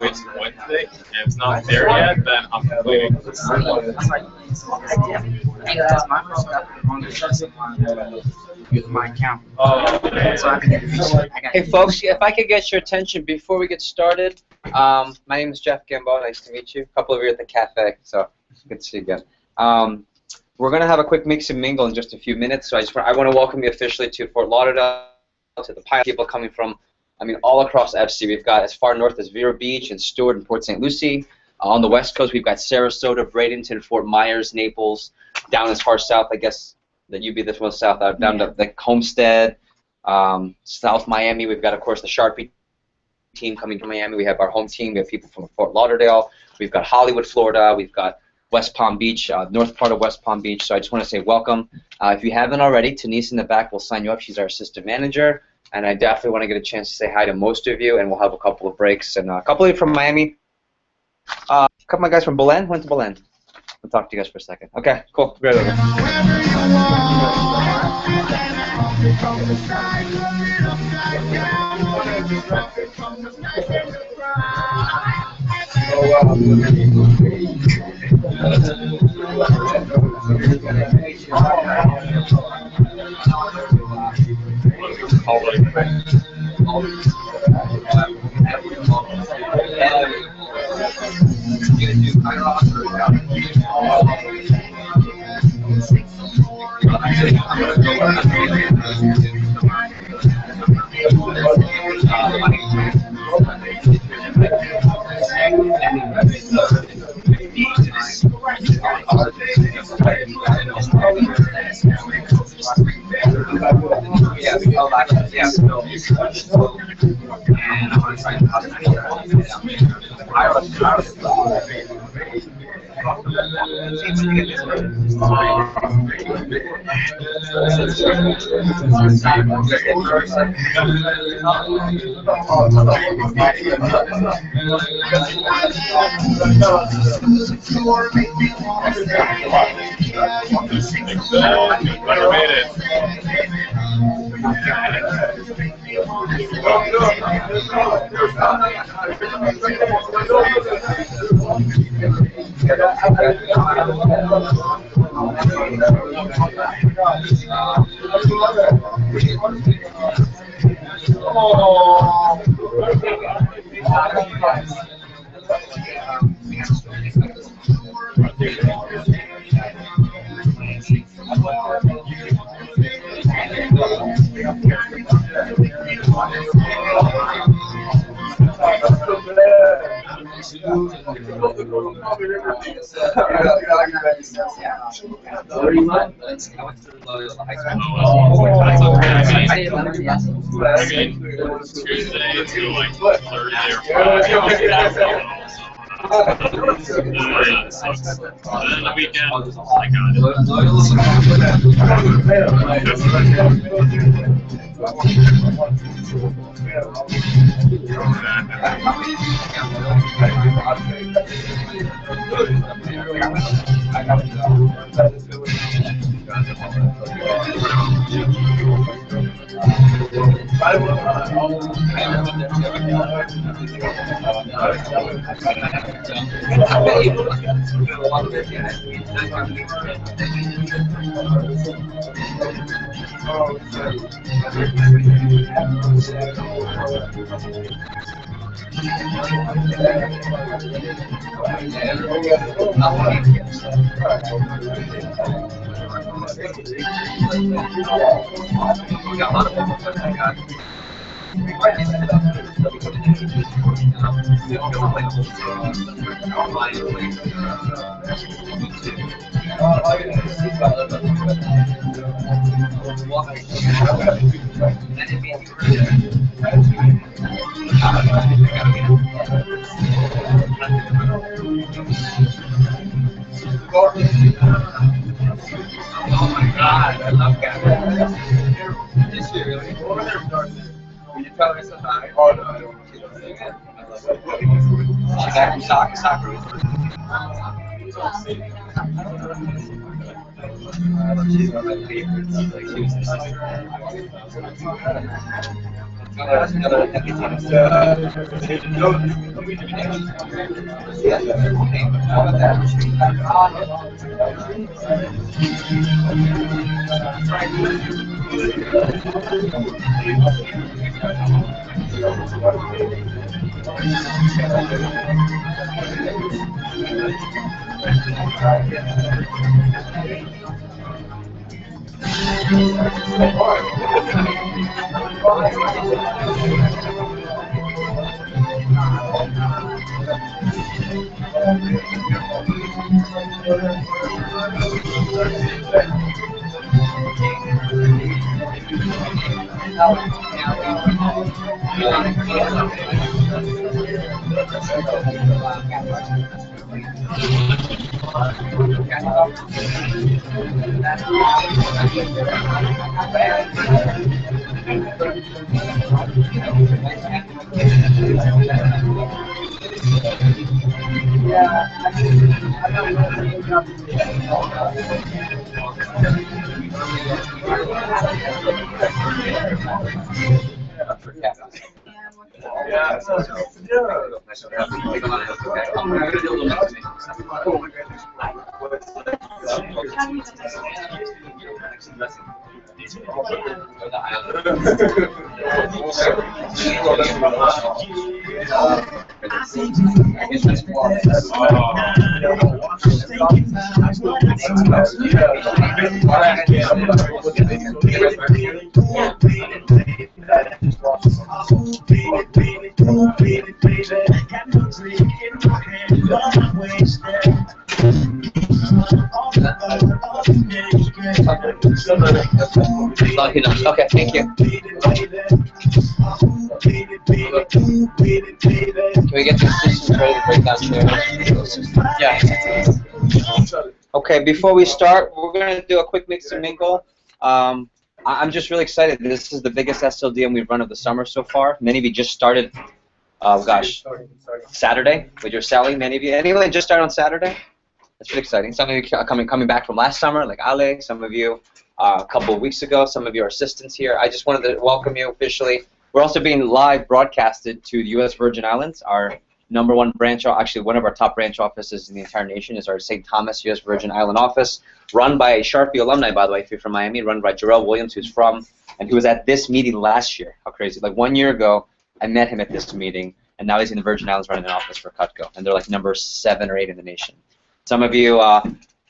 it's Wednesday and it's not there yet, then I'm complaining. My account. Oh, Hey folks, if I could get your attention before we get started. My name is Jeff Gambo. Nice to meet you. A couple of you at the cafe, so good to see you again. We're gonna have a quick mix and mingle in just a few minutes. So I want to welcome you officially to Fort Lauderdale, to the pilot people coming from, all across FC. We've got as far north as Vero Beach and Stewart and Port St. Lucie. On the west coast, we've got Sarasota, Bradenton, Fort Myers, Naples. Down as far south, I guess that you'd be this most south, down to like Homestead, South Miami. We've got, of course, the Sharpie team coming from Miami. We have our home team. We have people from Fort Lauderdale. We've got Hollywood, Florida. We've got West Palm Beach, north part of West Palm Beach. So I just want to say welcome. If you haven't already, Denise in the back will sign you up. She's our assistant manager. And I definitely want to get a chance to say hi to most of you, and we'll have a couple of breaks. And a couple of you from Miami. A couple of my guys from Belen. Went to Belen. I'll talk to you guys for a second. Okay, cool. Great. Tuesday to like Thursday or Friday. And then the weekend, I Oh my God, I love Gavin. Is she really? Will you tell her so hi? Oh no, I don't want to. I love her. She's back from soccer. She's one of my favorites. Like, she was Lucky enough. Okay, thank you. Can we get the assistants ready to break down chairs? Yeah. Okay, before we start, we're going to do a quick mix and mingle. I'm just really excited. This is the biggest SLDM we've run of the summer so far. Many of you just started, Saturday with your selling. Many of you, anyone just started on Saturday? That's pretty exciting. Some of you are coming back from last summer, like Ale. Some of you a couple of weeks ago. Some of you are assistants here. I just wanted to welcome you officially. We're also being live broadcasted to the U.S. Virgin Islands. Our #1 branch, actually one of our top branch offices in the entire nation, is our St. Thomas U.S. Virgin Island office, run by a Sharpie alumni, by the way, if you're from Miami, run by Jarrell Williams, who's from, and who was at this meeting last year. How crazy. Like 1 year ago, I met him at this meeting, and now he's in the Virgin Islands running an office for Cutco, and they're like number 7 or 8 in the nation. Some of you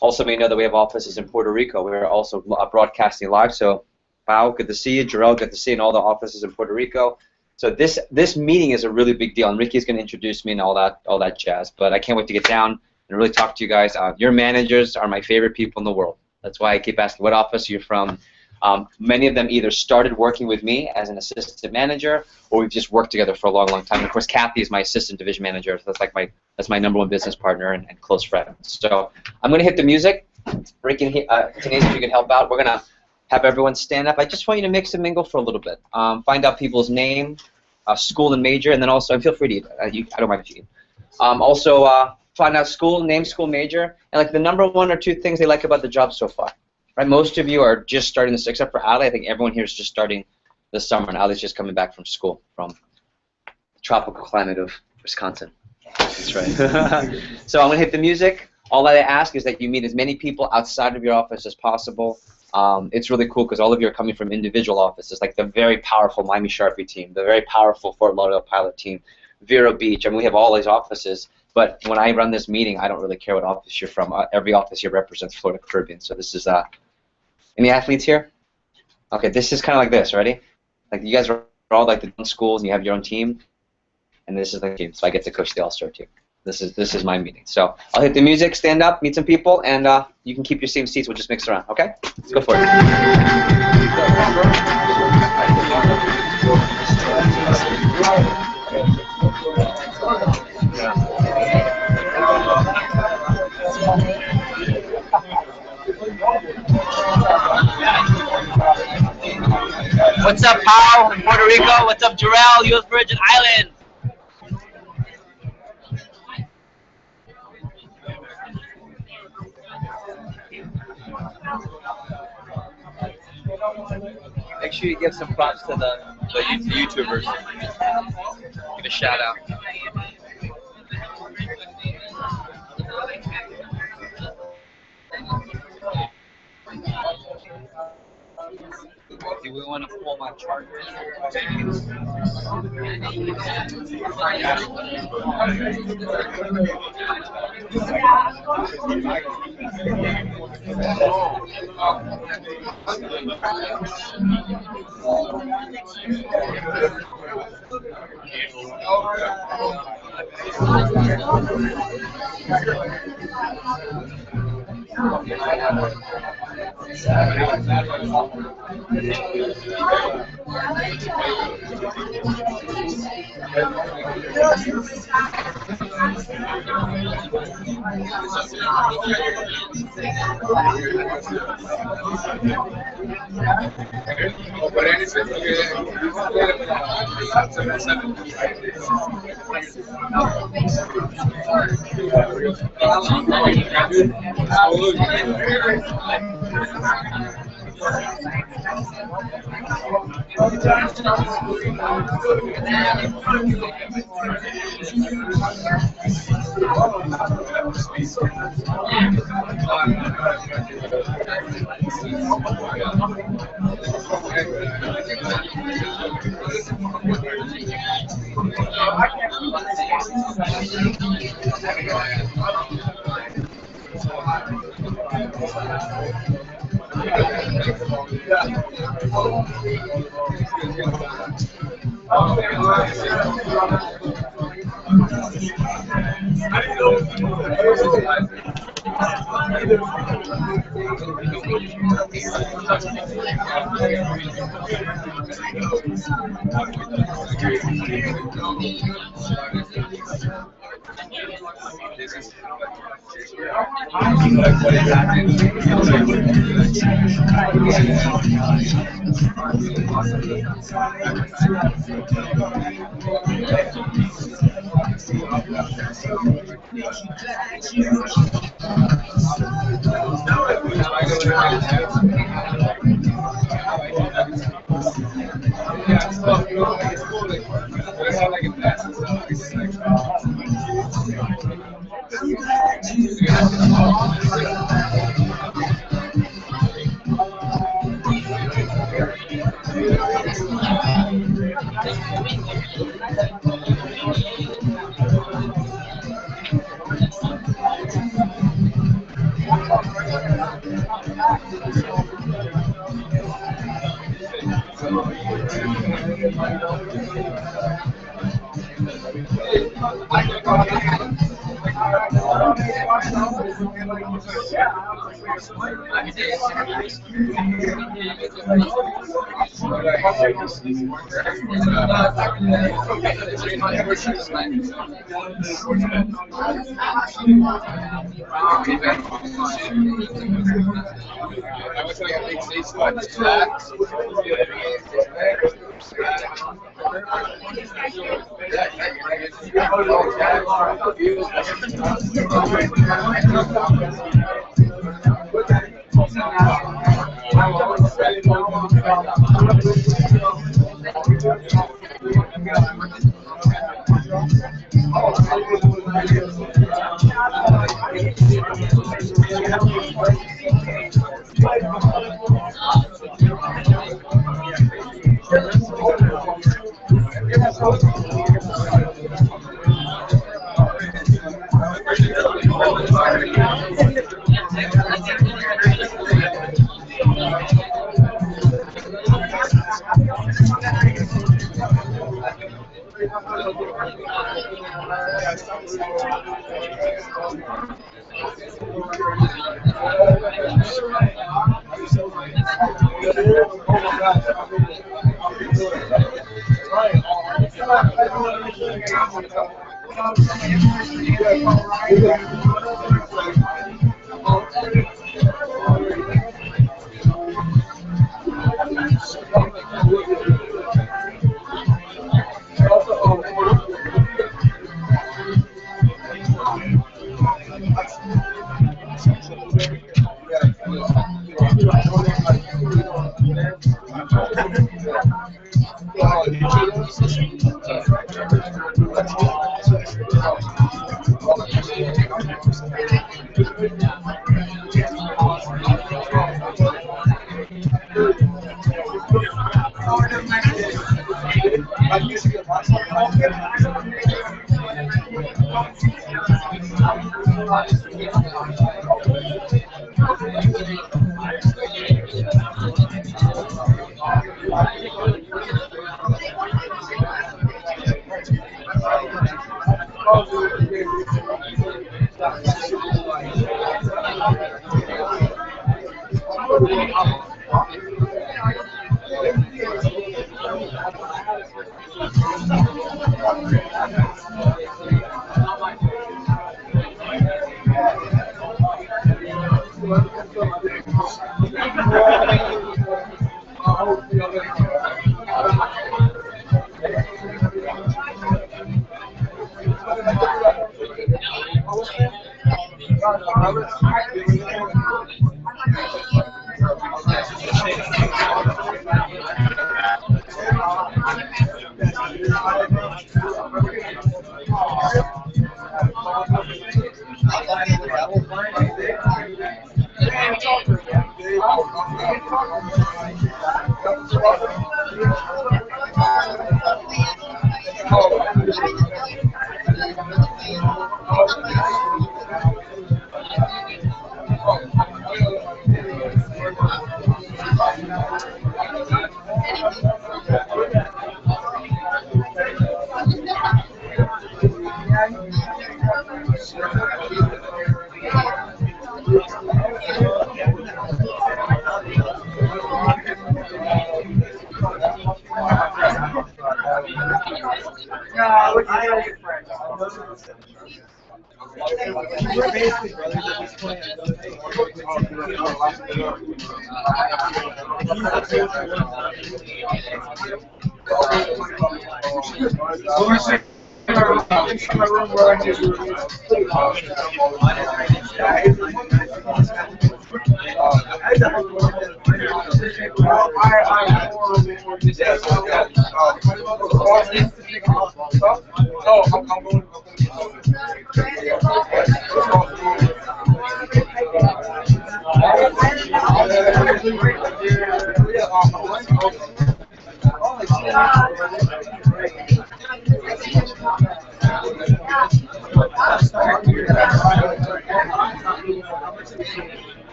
also may know that we have offices in Puerto Rico. We're also broadcasting live, so wow, good to see you. Jarrell, good to see you in all the offices in Puerto Rico. So this meeting is a really big deal, and Ricky's going to introduce me and all that jazz. But I can't wait to get down and really talk to you guys. Your managers are my favorite people in the world. That's why I keep asking what office you're from. Many of them either started working with me as an assistant manager, or we've just worked together for a long, long time. And of course, Kathy is my assistant division manager. So that's my #1 business partner and close friend. So I'm going to hit the music. Ricky and Tanise, if you can help out, we're going to have everyone stand up. I just want you to mix and mingle for a little bit. Find out people's name, school and major, and then also, and feel free to eat. I don't mind if you eat. Also, find out school, name, school, major, and like the #1 or 2 things they like about the job so far. Right? Most of you are just starting this, except for Ali. I think everyone here is just starting this summer, and Ali's just coming back from school, from the tropical climate of Wisconsin. That's right. So I'm going to hit the music. All that I ask is that you meet as many people outside of your office as possible. It's really cool because all of you are coming from individual offices, like the very powerful Miami Sharpie team, the very powerful Fort Lauderdale Pilot team, Vero Beach. I mean, we have all these offices, but when I run this meeting, I don't really care what office you're from. Every office here represents Florida Caribbean. So this is any athletes here? Okay, this is kind of like this. Ready? Like you guys are all like the schools, and you have your own team, and this is the team. So I get to coach the All-Star team. This is my meeting. So I'll hit the music, stand up, meet some people, and you can keep your same seats. We'll just mix around. Okay? Let's go for it. What's up, Pau in Puerto Rico? What's up, Jarrell, U.S. Virgin Islands? Make sure you give some props to the The YouTubers. Get a shout out. Do we want to pull my charger?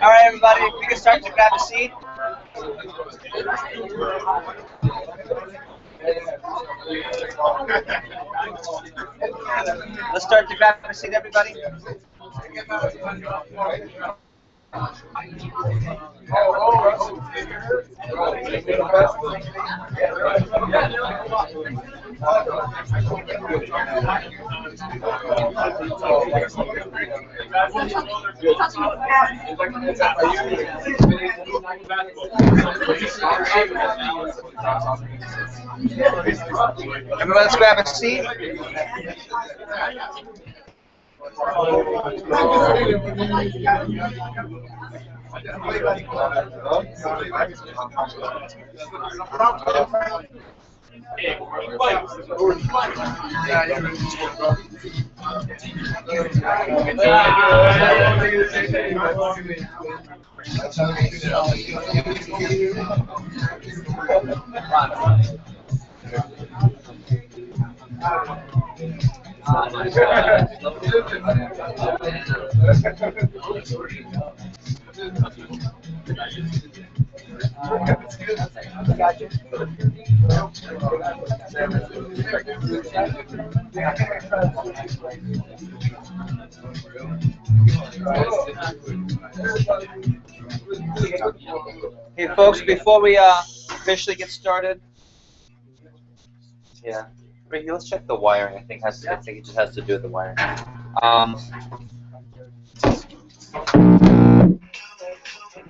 All right, everybody, we can start to grab a seat. Let's start to grab a seat, everybody. Everybody, let's grab a seat. Hey folks, before we officially get started, yeah, Ricky, let's check the wiring. I think it just has to do with the wiring.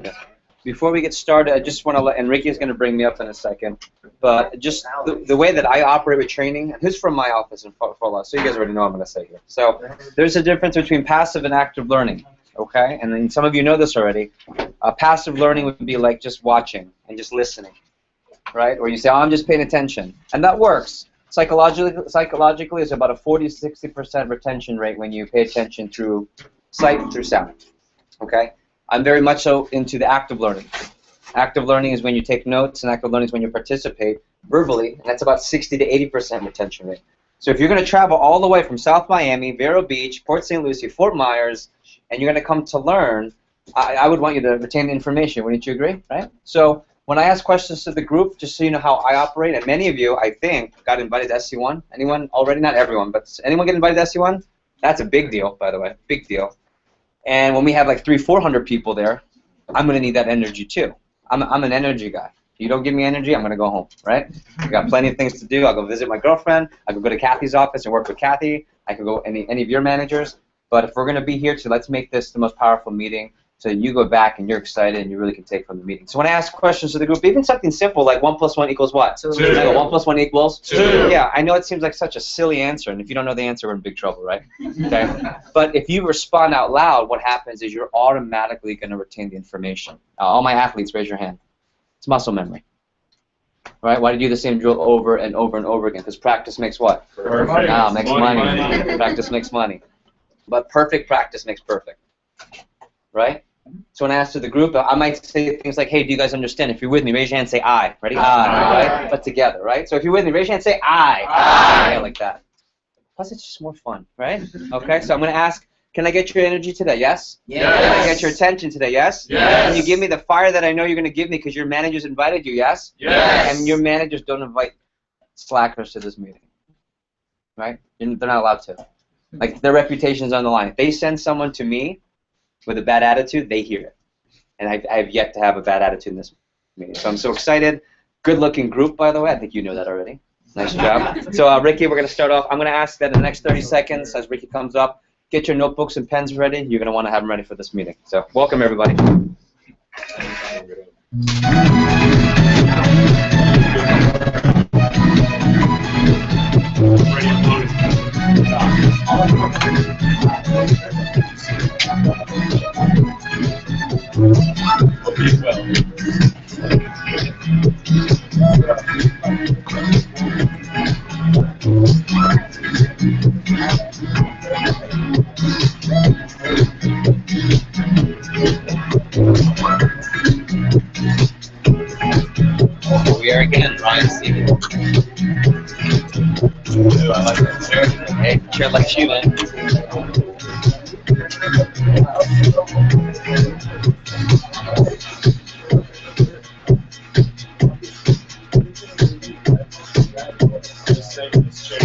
Yeah. Before we get started, I just want to let, and Ricky's going to bring me up in a second, but just the way that I operate with training, who's from my office in Fort Lauderdale, so you guys already know what I'm going to say here. So there's a difference between passive and active learning, okay? And then some of you know this already. Passive learning would be like just watching and just listening, right? Or you say, oh, I'm just paying attention, and that works. Psychologically, it's about a 40-60% retention rate when you pay attention through sight and through sound, okay? I'm very much so into the active learning. Active learning is when you take notes, and active learning is when you participate verbally, and that's about 60 to 80% retention rate. So if you're going to travel all the way from South Miami, Vero Beach, Port St. Lucie, Fort Myers, and you're going to come to learn, I would want you to retain the information. Wouldn't you agree, right? So when I ask questions to the group, just so you know how I operate, and many of you, I think, got invited to SC1. Anyone already? Not everyone, but anyone get invited to SC1? That's a big deal, by the way, big deal. And when we have like 300-400 people there, I'm going to need that energy too. I'm an energy guy. If you don't give me energy, I'm going to go home, right? I've got plenty of things to do. I'll go visit my girlfriend. I could go to Kathy's office and work with Kathy. I could go any of your managers. But if we're going to be here, let's make this the most powerful meeting so you go back and you're excited and you really can take from the meeting. So when I ask questions to the group, even something simple like 1 + 1 = what? 2. 1 + 1 = 2. Yeah, I know it seems like such a silly answer, and if you don't know the answer, we're in big trouble, right? Okay. But if you respond out loud, what happens is you're automatically going to retain the information. All my athletes, raise your hand. It's muscle memory. Right? Why do you do the same drill over and over and over again? Because practice makes what? Perfect. Makes money. Practice makes money. But perfect practice makes perfect. Right? So when I ask to the group, I might say things like, hey, do you guys understand? If you're with me, raise your hand and say I. Ready? I. Right? But together, right? So if you're with me, raise your hand and say I. Yeah, like that. Plus, it's just more fun, right? Okay, so I'm going to ask, can I get your energy today? Yes? Yes. Can I get your attention today? Yes? Yes. Can you give me the fire that I know you're going to give me because your managers invited you? Yes? Yes. And your managers don't invite slackers to this meeting, right? They're not allowed to. Like, their reputation's on the line. If they send someone to me with a bad attitude, they hear it. And I have yet to have a bad attitude in this meeting. So I'm so excited. Good-looking group, by the way. I think you know that already. Nice job. So, Ricky, we're going to start off. I'm going to ask that in the next 30 seconds, as Ricky comes up, get your notebooks and pens ready. You're going to want to have them ready for this meeting. So, welcome, everybody. We are again, Ryan Stevens. I like that chair. Hey, chair like you, man. Just saving this chair.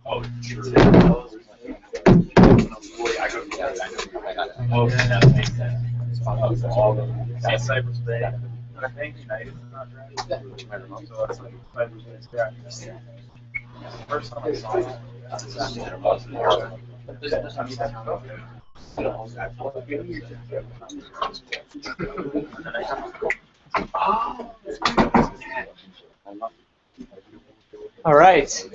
Oh, true. Oh, that makes sense. All the Cypress Bay. I think United is not right. I don't know. So that's like Cypress Bay's practice. First time I saw it, All right.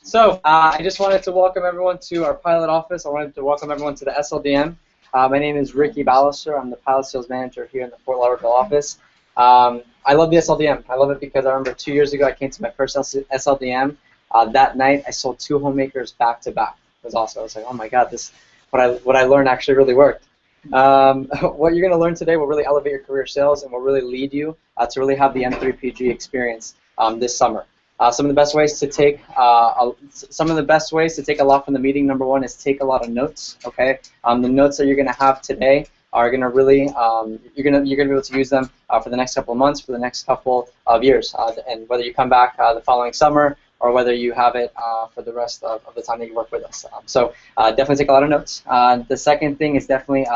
So I just wanted to welcome everyone to our pilot office. I wanted to welcome everyone to the SLDM. My name is Ricky Ballister. I'm the pilot sales manager here in the Fort Lauderdale office. I love the SLDM. I love it because I remember 2 years ago I came to my first SLDM. That night, I sold 2 homemakers back to back. It was awesome. I was like, oh my God, this what I learned actually really worked. What you're going to learn today will really elevate your career sales and will really lead you to really have the M3PG experience this summer. Some of the best ways to take a lot from the meeting. Number one is take a lot of notes. Okay, the notes that you're going to have today are going to really you're going to be able to use them for the next couple of months, for the next couple of years, and whether you come back the following summer or whether you have it for the rest of the time that you work with us. So definitely take a lot of notes. The second thing is definitely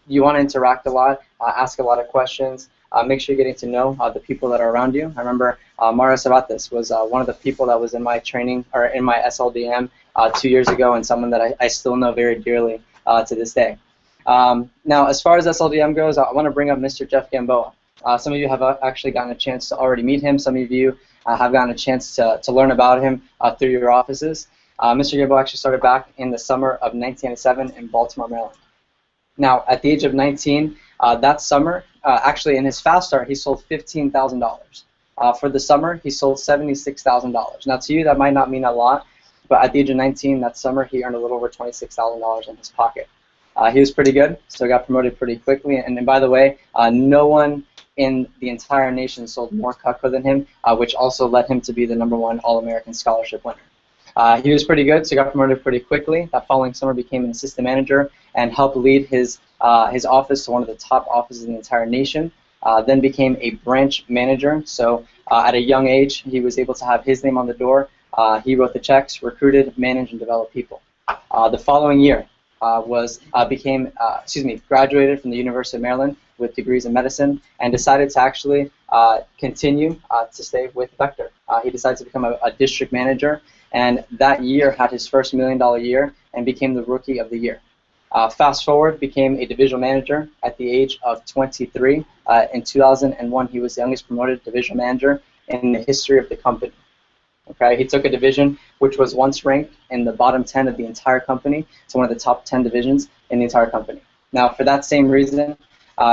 you want to interact a lot, ask a lot of questions. Make sure you're getting to know the people that are around you. I remember Mario Sabates was one of the people that was in my training, or in my SLDM 2 years ago, and someone that I still know very dearly to this day. Now, as far as SLDM goes, I want to bring up Mr. Jeff Gamboa. Some of you have actually gotten a chance to already meet him. Some of you have gotten a chance to learn about him through your offices. Mr. Gamboa actually started back in the summer of 1997 in Baltimore, Maryland. Now, at the age of 19, that summer, actually in his fast start, he sold $15,000. For the summer, he sold $76,000. Now, to you, that might not mean a lot, but at the age of 19, that summer, he earned a little over $26,000 in his pocket. He was pretty good, so got promoted pretty quickly. And by the way, no one in the entire nation sold more Cutco than him, which also led him to be the #1 All-American Scholarship winner. He was pretty good, so got promoted pretty quickly. That following summer, became an assistant manager and helped lead his office to one of the top offices in the entire nation. Then became a branch manager. So at a young age, he was able to have his name on the door. He wrote the checks, recruited, managed, and developed people. The following year graduated from the University of Maryland with degrees in medicine, and decided to actually continue to stay with Vector. He decided to become a district manager, and that year had his first $1 million year and became the Rookie of the Year. Fast forward, became a divisional manager at the age of 23. In 2001, he was the youngest promoted divisional manager in the history of the company. Okay, he took a division which was once ranked in the bottom 10 of the entire company to one of the top 10 divisions in the entire company. Now, for that same reason,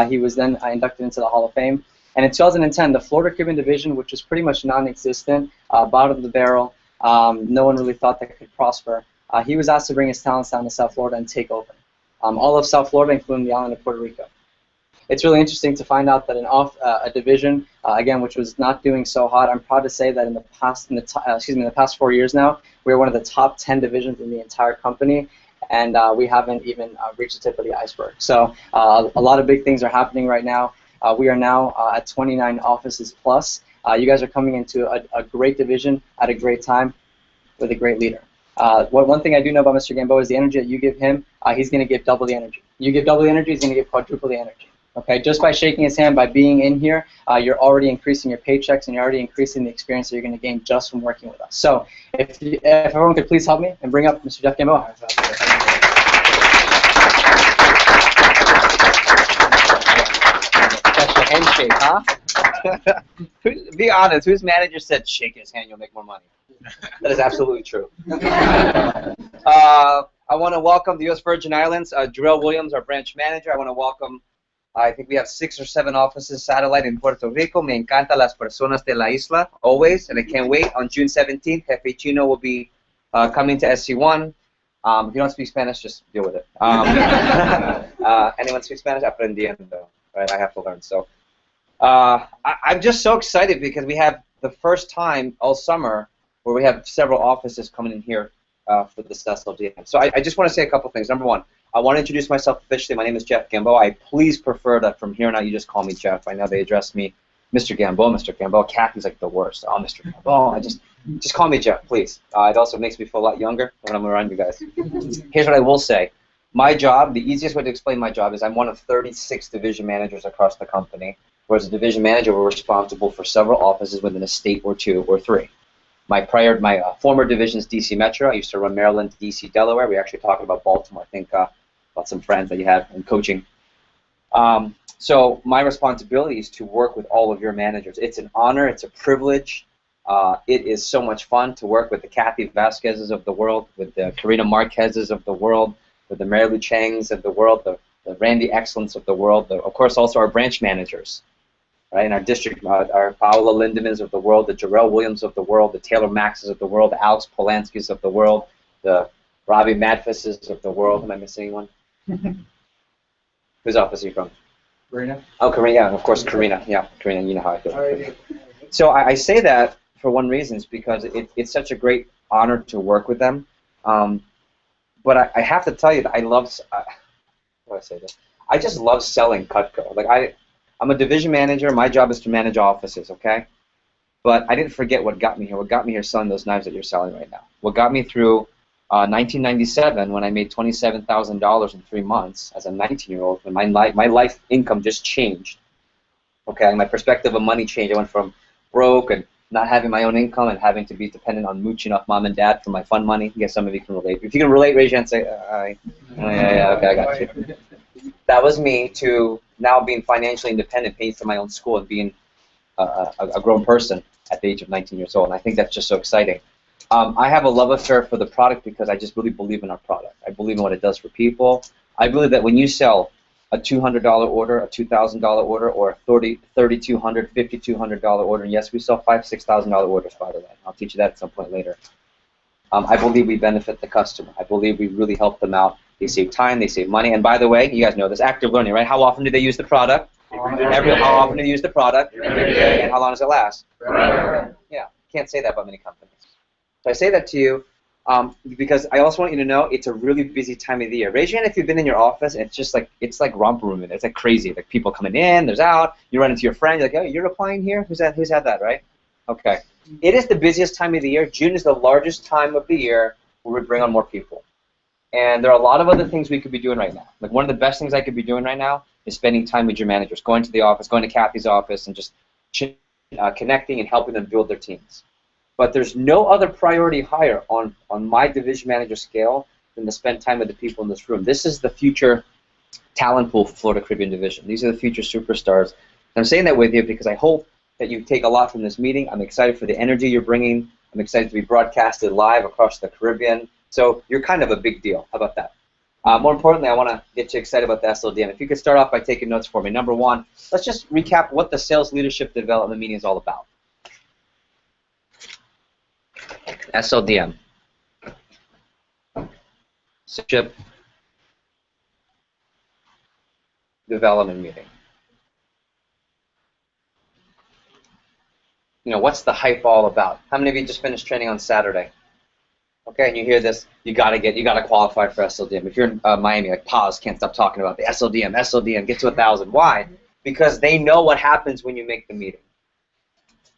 he was then inducted into the Hall of Fame. And in 2010, the Florida Caribbean division, which was pretty much non-existent, bottom of the barrel, no one really thought that could prosper, he was asked to bring his talents down to South Florida and take over. All of South Florida, including the island of Puerto Rico. It's really interesting to find out that a division, again, which was not doing so hot. I'm proud to say that in the past 4 years now, we're one of the top 10 divisions in the entire company, and we haven't even reached the tip of the iceberg. So a lot of big things are happening right now. We are now at 29 offices plus. You guys are coming into a great division at a great time with a great leader. One thing I do know about Mr. Gamboa is the energy that you give him, he's going to give double the energy. You give double the energy, he's going to give quadruple the energy. Okay, just by shaking his hand, by being in here, you're already increasing your paychecks and you're already increasing the experience that you're going to gain just from working with us. So, if everyone could please help me and bring up Mr. Jeff Gamboa. That's the handshake, huh? Be honest, whose manager said shake his hand, you'll make more money? That is absolutely true. I want to welcome the U.S. Virgin Islands, Jarrell Williams, our branch manager. I want to welcome, I think we have 6 or 7 offices satellite in Puerto Rico. Me encanta las personas de la isla, always, and I can't wait. On June 17th, Jefe Chino will be coming to SC1. If you don't speak Spanish, just deal with it. Anyone speak Spanish? Aprendiendo, right? I have to learn. So I'm just so excited because we have the first time all summer where we have several offices coming in here for this SLDM. So I just want to say a couple things. Number one, I want to introduce myself officially. My name is Jeff Gamboa. I please prefer that from here on out you just call me Jeff. I know they address me Mr. Gamboa, Mr. Gamboa. Kathy's like the worst. Oh, Mr. Gamboa. Just call me Jeff, please. It also makes me feel a lot younger when I'm around you guys. Here's what I will say. My job, the easiest way to explain my job is I'm one of 36 division managers across the company. Whereas a division manager, we're responsible for several offices within a state or 2 or 3. My former division is DC Metro. I used to run Maryland, DC, Delaware. We actually talked about Baltimore. I think about some friends that you have in coaching. So my responsibility is to work with all of your managers. It's an honor. It's a privilege. It is so much fun to work with the Kathy Vasquez's of the world, with the Karina Marquez's of the world, with the Mary Lou Chang's of the world, the Randy Excellence of the world, of course also our branch managers. right? In our district, our Paola Lindemans of the world, the Jarrell Williams of the world, the Taylor Maxes of the world, the Alex Polanskis of the world, the Robbie Madfuses of the world. Am I missing anyone? Whose office are you from? Karina? Oh, Karina, yeah, of course, Karina. Yeah, Karina, you know how I feel. So I say that for one reason, is because it's such a great honor to work with them. But I have to tell you that I love, how do I say this? I just love selling Cutco. Like I'm a division manager. My job is to manage offices, okay? But I didn't forget what got me here. What got me here selling those knives that you're selling right now. What got me through 1997 when I made $27,000 in 3 months as a 19-year-old, when my life income just changed. Okay, my perspective of money changed. I went from broke and not having my own income and having to be dependent on mooching off mom and dad for my fun money. I guess some of you can relate. If you can relate, raise your hand and say, yeah, okay, I got you. That was me to now being financially independent, paying for my own school, and being a grown person at the age of 19 years old. And I think that's just so exciting. I have a love affair for the product because I just really believe in our product. I believe in what it does for people. I believe that when you sell a $200 order, a $2,000 order, or a $3,200, $5,200 order, and yes, we sell $5,000, $6,000 orders, by the way. I'll teach you that at some point later. I believe we benefit the customer. I believe we really help them out. They save time, they save money, and by the way, you guys know this, active learning, right? How often do they use the product? How often do they use the product? Every day. And how long does it last? Forever. Yeah, can't say that about many companies. So I say that to you because I also want you to know it's a really busy time of the year. Raise your hand if you've been in your office and it's like romper room. It's like crazy. Like people coming in, there's out. You run into your friend. You're like, oh, you're applying here? Who's had that, right? Okay. It is the busiest time of the year. June is the largest time of the year where we bring on more people. And there are a lot of other things we could be doing right now. Like one of the best things I could be doing right now is spending time with your managers, going to the office, going to Kathy's office, and just connecting and helping them build their teams. But there's no other priority higher on my division manager scale than to spend time with the people in this room. This is the future talent pool for Florida Caribbean Division. These are the future superstars. And I'm saying that with you because I hope that you take a lot from this meeting. I'm excited for the energy you're bringing. I'm excited to be broadcasted live across the Caribbean. So you're kind of a big deal. How about that? More importantly, I want to get you excited about the SLDM. If you could start off by taking notes for me. Number one, let's just recap what the Sales Leadership Development meeting is all about. SLDM. Leadership Development meeting. You know, what's the hype all about? How many of you just finished training on Saturday? Okay, and you hear this, you gotta qualify for SLDM. If you're in Miami, like pause, can't stop talking about the SLDM, get to 1,000. Why? Because they know what happens when you make the meeting,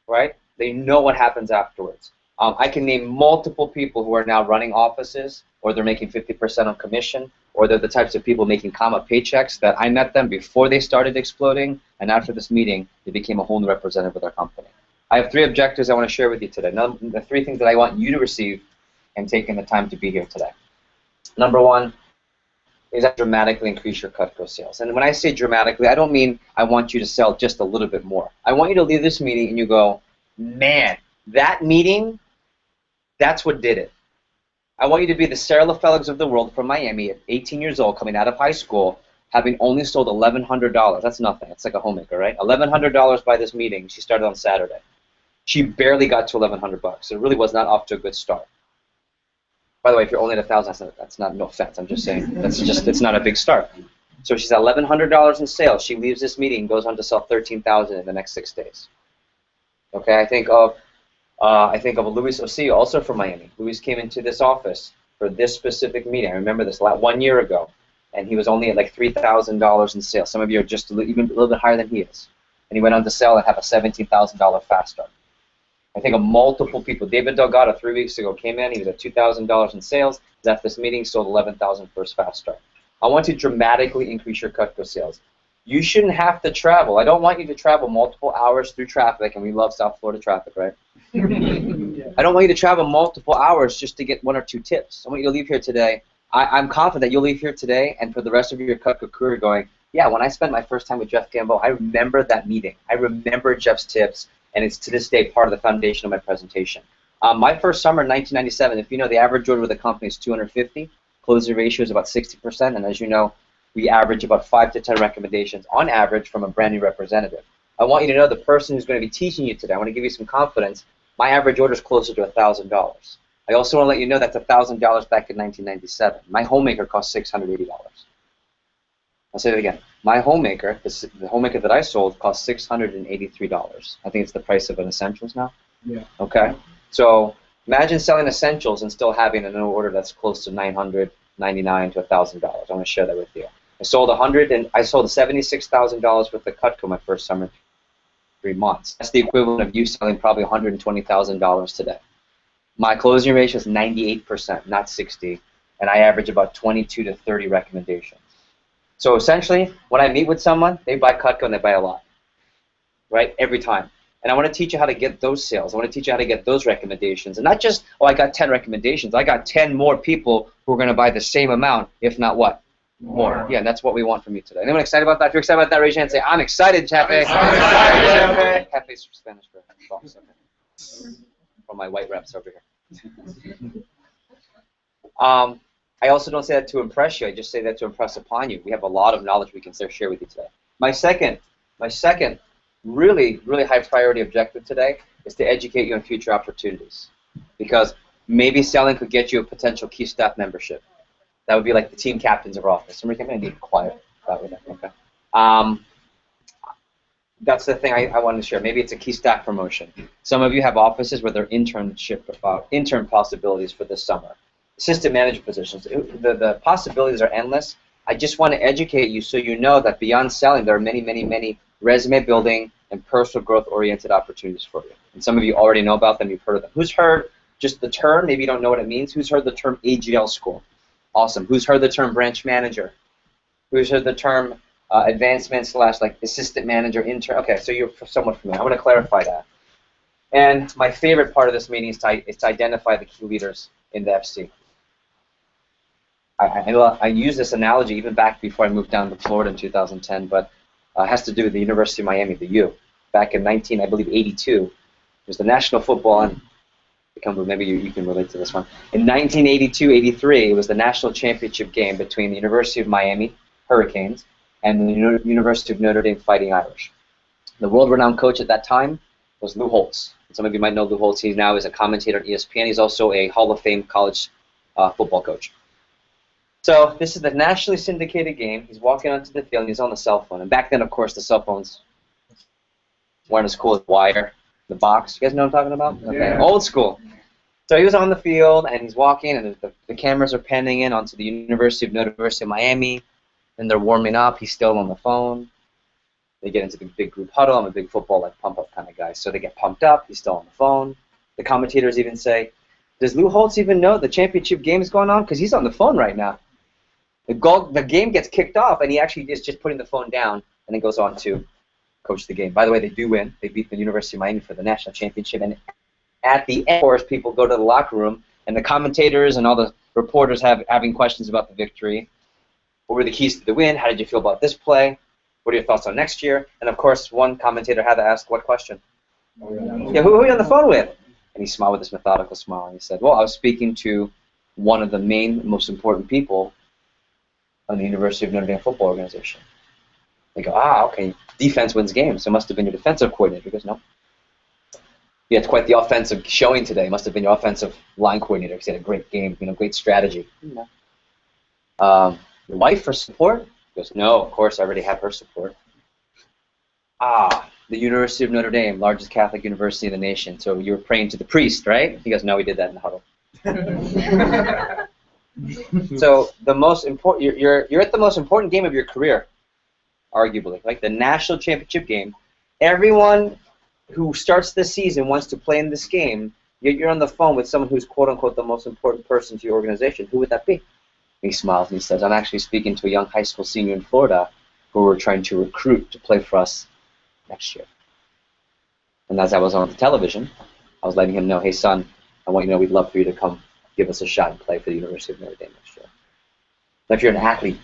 right? They know what happens afterwards. I can name multiple people who are now running offices, or they're making 50% on commission, or they're the types of people making comma paychecks that I met them before they started exploding, and after this meeting, they became a whole new representative of their company. I have 3 objectives I want to share with you today. The 3 things that I want you to receive and taking the time to be here today. Number 1 is that dramatically increase your Cutco sales. And when I say dramatically, I don't mean I want you to sell just a little bit more. I want you to leave this meeting and you go, man, that meeting, that's what did it. I want you to be the Sarah LaFelix of the world from Miami at 18 years old, coming out of high school, having only sold $1,100. That's nothing. It's like a homemaker, right? $1,100 by this meeting. She started on Saturday. She barely got to $1,100. So it really was not off to a good start. By the way, if you're only at 1,000, that's not no offense. I'm just saying it's not a big start. So she's at $1,100 in sales. She leaves this meeting and goes on to sell $13,000 in the next 6 days. Okay, I think of Luis Osillo, also from Miami. Luis came into this office for this specific meeting. I remember this 1 year ago, and he was only at like $3,000 in sales. Some of you are just even a little bit higher than he is. And he went on to sell and have a $17,000 fast start. I think of multiple people. David Delgado 3 weeks ago came in. He was at $2,000 in sales. He's at this meeting, sold $11,000 for his fast start. I want to dramatically increase your Cutco sales. You shouldn't have to travel. I don't want you to travel multiple hours through traffic, and we love South Florida traffic, right? I don't want you to travel multiple hours just to get 1 or 2 tips. I want you to leave here today. I'm confident that you'll leave here today and for the rest of your Cutco career going, yeah, when I spent my first time with Jeff Gambo, I remember that meeting. I remember Jeff's tips, and it's to this day part of the foundation of my presentation. My first summer in 1997, if you know, the average order with the company is 250. Closing ratio is about 60%, and as you know, we average about 5 to 10 recommendations on average from a brand new representative. I want you to know the person who's going to be teaching you today, I want to give you some confidence. My average order is closer to $1,000. I also want to let you know that's $1,000 back in 1997. My homemaker cost $680. I'll say it again. My homemaker, the homemaker that I sold, cost $683. I think it's the price of an Essentials now. Yeah. Okay. So imagine selling Essentials and still having an order that's close to $999 to $1,000. I want to share that with you. I sold $76,000 worth of Cutco my first summer, 3 months. That's the equivalent of you selling probably $120,000 today. My closing ratio is 98%, not 60, and I average about 22 to 30 recommendations. So essentially, when I meet with someone, they buy Cutco and they buy a lot, right? Every time. And I want to teach you how to get those sales. I want to teach you how to get those recommendations. And not just, oh, I got 10 recommendations. I got 10 more people who are going to buy the same amount, if not what? More. Yeah, that's what we want from you today. Anyone excited about that? If you're excited about that, raise your hand and say, I'm excited, Chafe. I'm excited, Chafe. Cafe's Spanish for boss, okay. From my white reps over here. I also don't say that to impress you. I just say that to impress upon you. We have a lot of knowledge we can share with you today. My second really, really high priority objective today is to educate you on future opportunities. Because maybe selling could get you a potential key staff membership. That would be like the team captains of our office. Somebody come in and be quiet. Okay. That's the thing I wanted to share. Maybe it's a key staff promotion. Some of you have offices where there are intern possibilities for this summer. Assistant manager positions. The possibilities are endless. I just want to educate you so you know that beyond selling, there are many, many, many resume building and personal growth oriented opportunities for you. And some of you already know about them. You've heard of them. Who's heard just the term? Maybe you don't know what it means. Who's heard the term AGL school? Awesome. Who's heard the term branch manager? Who's heard the term advancement / like assistant manager, intern? Okay, so you're somewhat familiar. I want to clarify that. And my favorite part of this meeting is to identify the key leaders in the FC. I use this analogy even back before I moved down to Florida in 2010, but it has to do with the University of Miami, the U. Back in 82, it was the National Football, and maybe you can relate to this one. In 1982-83, it was the national championship game between the University of Miami Hurricanes and the University of Notre Dame Fighting Irish. The world-renowned coach at that time was Lou Holtz. Some of you might know Lou Holtz. He now is a commentator on ESPN. He's also a Hall of Fame college football coach. So this is the nationally syndicated game. He's walking onto the field, and he's on the cell phone. And back then, of course, the cell phones weren't as cool as wire, the box. You guys know what I'm talking about? Okay. Yeah. Old school. So he was on the field, and he's walking, and the cameras are panning in onto the University of Miami, and they're warming up. He's still on the phone. They get into the big group huddle. I'm a big football, like, pump-up kind of guy. So they get pumped up. He's still on the phone. The commentators even say, does Lou Holtz even know the championship game is going on? Because he's on the phone right now. The game gets kicked off, and he actually is just putting the phone down and then goes on to coach the game. By the way, they do win. They beat the University of Miami for the national championship. And at the end, of course, people go to the locker room, and the commentators and all the reporters having questions about the victory. What were the keys to the win? How did you feel about this play? What are your thoughts on next year? And, of course, one commentator had to ask what question? Yeah, who are you on the phone with? And he smiled with this methodical smile, and he said, well, I was speaking to one of the most important people on the University of Notre Dame football organization. They go, okay, defense wins games, so it must have been your defensive coordinator. He goes, no. You had quite the offensive showing today. It must have been your offensive line coordinator because he had a great game, great strategy. Your wife for support? He goes, no, of course, I already have her support. The University of Notre Dame, largest Catholic university in the nation, so you were praying to the priest, right? He goes, no, we did that in the huddle. So the most important, you're at the most important game of your career, arguably, like the national championship game. Everyone who starts the season wants to play in this game, yet you're on the phone with someone who's quote-unquote the most important person to your organization. Who would that be? He smiles and he says, I'm actually speaking to a young high school senior in Florida who we're trying to recruit to play for us next year. And as I was on the television, I was letting him know, hey, son, I want you to know we'd love for you to come give us a shot and play for the University of Notre Dame next year. Now, if you're an athlete,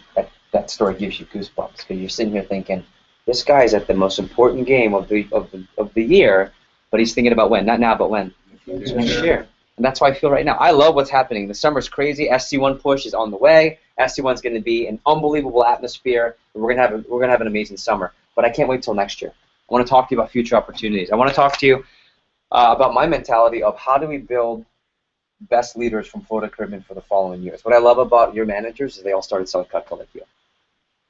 that story gives you goosebumps because you're sitting here thinking, this guy's at the most important game of the year, but he's thinking about when? Not now, but when? Next year. And that's how I feel right now. I love what's happening. The summer's crazy. SC1 push is on the way. SC1's going to be an unbelievable atmosphere. We're going to have an amazing summer. But I can't wait till next year. I want to talk to you about future opportunities. I want to talk to you about my mentality of how do we build best leaders from Florida Caribbean for the following years. What I love about your managers is they all started selling Cutco like you.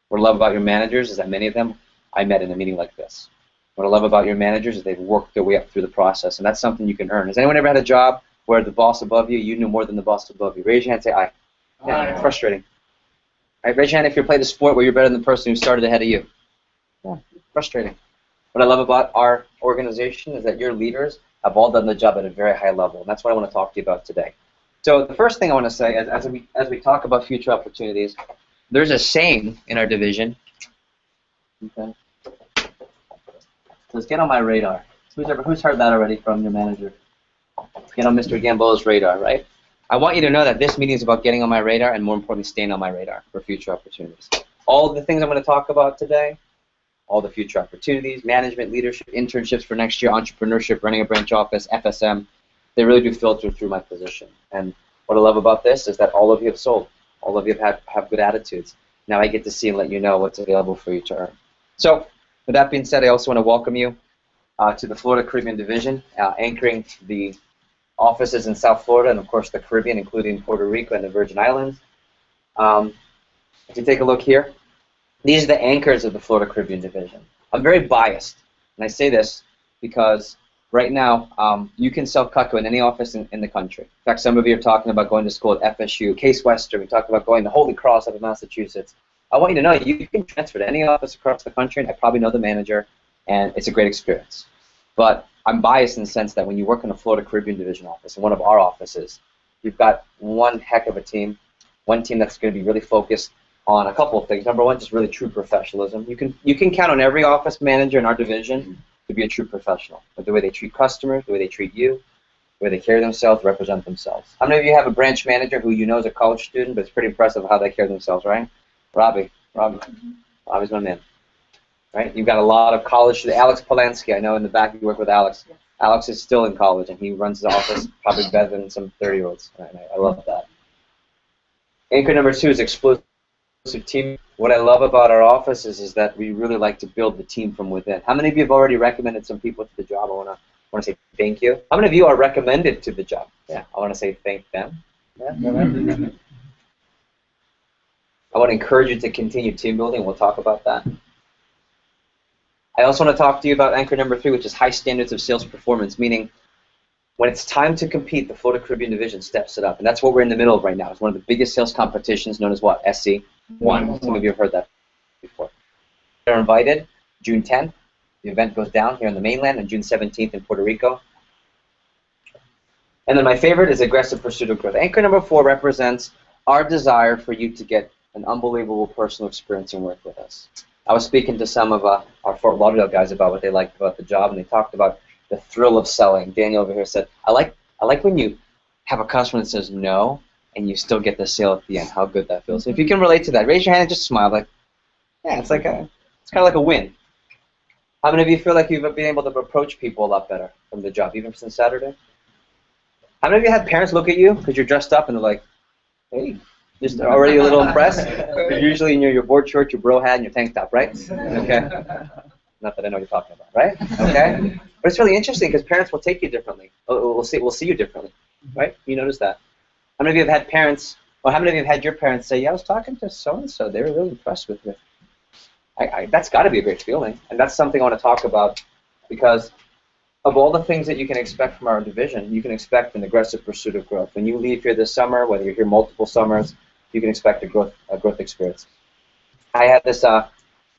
What I love about your managers is that many of them I met in a meeting like this. What I love about your managers is they've worked their way up through the process, and that's something you can earn. Has anyone ever had a job where the boss above you knew more than the boss above you? Raise your hand and say aye. Yeah, it's frustrating. All right, raise your hand if you're playing a sport where you're better than the person who started ahead of you. Yeah, frustrating. What I love about our organization is that your leaders have all done the job at a very high level, and that's what I want to talk to you about today. So the first thing I want to say, as we talk about future opportunities, there's a saying in our division. Okay. Says, get on my radar. Who's heard that already from your manager? Get on Mr. Gamboa's radar, right? I want you to know that this meeting is about getting on my radar and, more importantly, staying on my radar for future opportunities. All the things I'm going to talk about today, all the future opportunities, management, leadership, internships for next year, entrepreneurship, running a branch office, FSM, they really do filter through my position. And what I love about this is that all of you have sold. All of you have good attitudes. Now I get to see and let you know what's available for you to earn. So, with that being said, I also want to welcome you to the Florida Caribbean Division, anchoring the offices in South Florida and, of course, the Caribbean, including Puerto Rico and the Virgin Islands. If you take a look here, these are the anchors of the Florida Caribbean Division. I'm very biased, and I say this because right now you can sell Cutco in any office in the country. In fact, some of you are talking about going to school at FSU, Case Western. We talked about going to Holy Cross up in Massachusetts. I want you to know you can transfer to any office across the country, and I probably know the manager, and it's a great experience. But I'm biased in the sense that when you work in a Florida Caribbean Division office, in one of our offices, you've got one heck of a team, one team that's going to be really focused on a couple of things. Number one, just really true professionalism. You can count on every office manager in our division to be a true professional. But the way they treat customers, the way they treat you, the way they carry themselves, represent themselves. How many of you have a branch manager who you know is a college student, but it's pretty impressive how they carry themselves, right? Robbie's my man. Right? You've got a lot of college students. Alex Polanski, I know in the back you work with Alex. Alex is still in college, and he runs his office probably better than some 30-year-olds. I love that. Anchor number 2 is explosive team. What I love about our offices is that we really like to build the team from within. How many of you have already recommended some people to the job? I want to say thank you. How many of you are recommended to the job? Yeah, I want to say thank them. Yeah. I want to encourage you to continue team building. We'll talk about that. I also want to talk to you about anchor number 3, which is high standards of sales performance, meaning when it's time to compete, the Florida Caribbean Division steps it up. And that's what we're in the middle of right now. It's one of the biggest sales competitions known as what? SC1. Some of you have heard that before. You're invited June 10th. The event goes down here on the mainland, and June 17th in Puerto Rico. And then my favorite is aggressive pursuit of growth. Anchor number 4 represents our desire for you to get an unbelievable personal experience and work with us. I was speaking to some of our Fort Lauderdale guys about what they liked about the job, and they talked about the thrill of selling. Daniel over here said, I like when you have a customer that says no, and you still get the sale at the end. How good that feels. So if you can relate to that, raise your hand and just smile. Like, yeah, it's kind of like a win. How many of you feel like you've been able to approach people a lot better from the job, even since Saturday? How many of you had parents look at you because you're dressed up and they're like, hey, just already a little impressed? Usually in your board shirt, your bro hat, and your tank top, right? Okay. Not that I know what you're talking about, right? Okay. But it's really interesting because parents will take you differently. We'll see you differently, right? You notice that. How many of you have had parents, or how many of you have had your parents say, yeah, I was talking to so-and-so. They were really impressed with me. That's got to be a great feeling. And that's something I want to talk about because of all the things that you can expect from our division, you can expect an aggressive pursuit of growth. When you leave here this summer, whether you're here multiple summers, you can expect a growth experience. I had this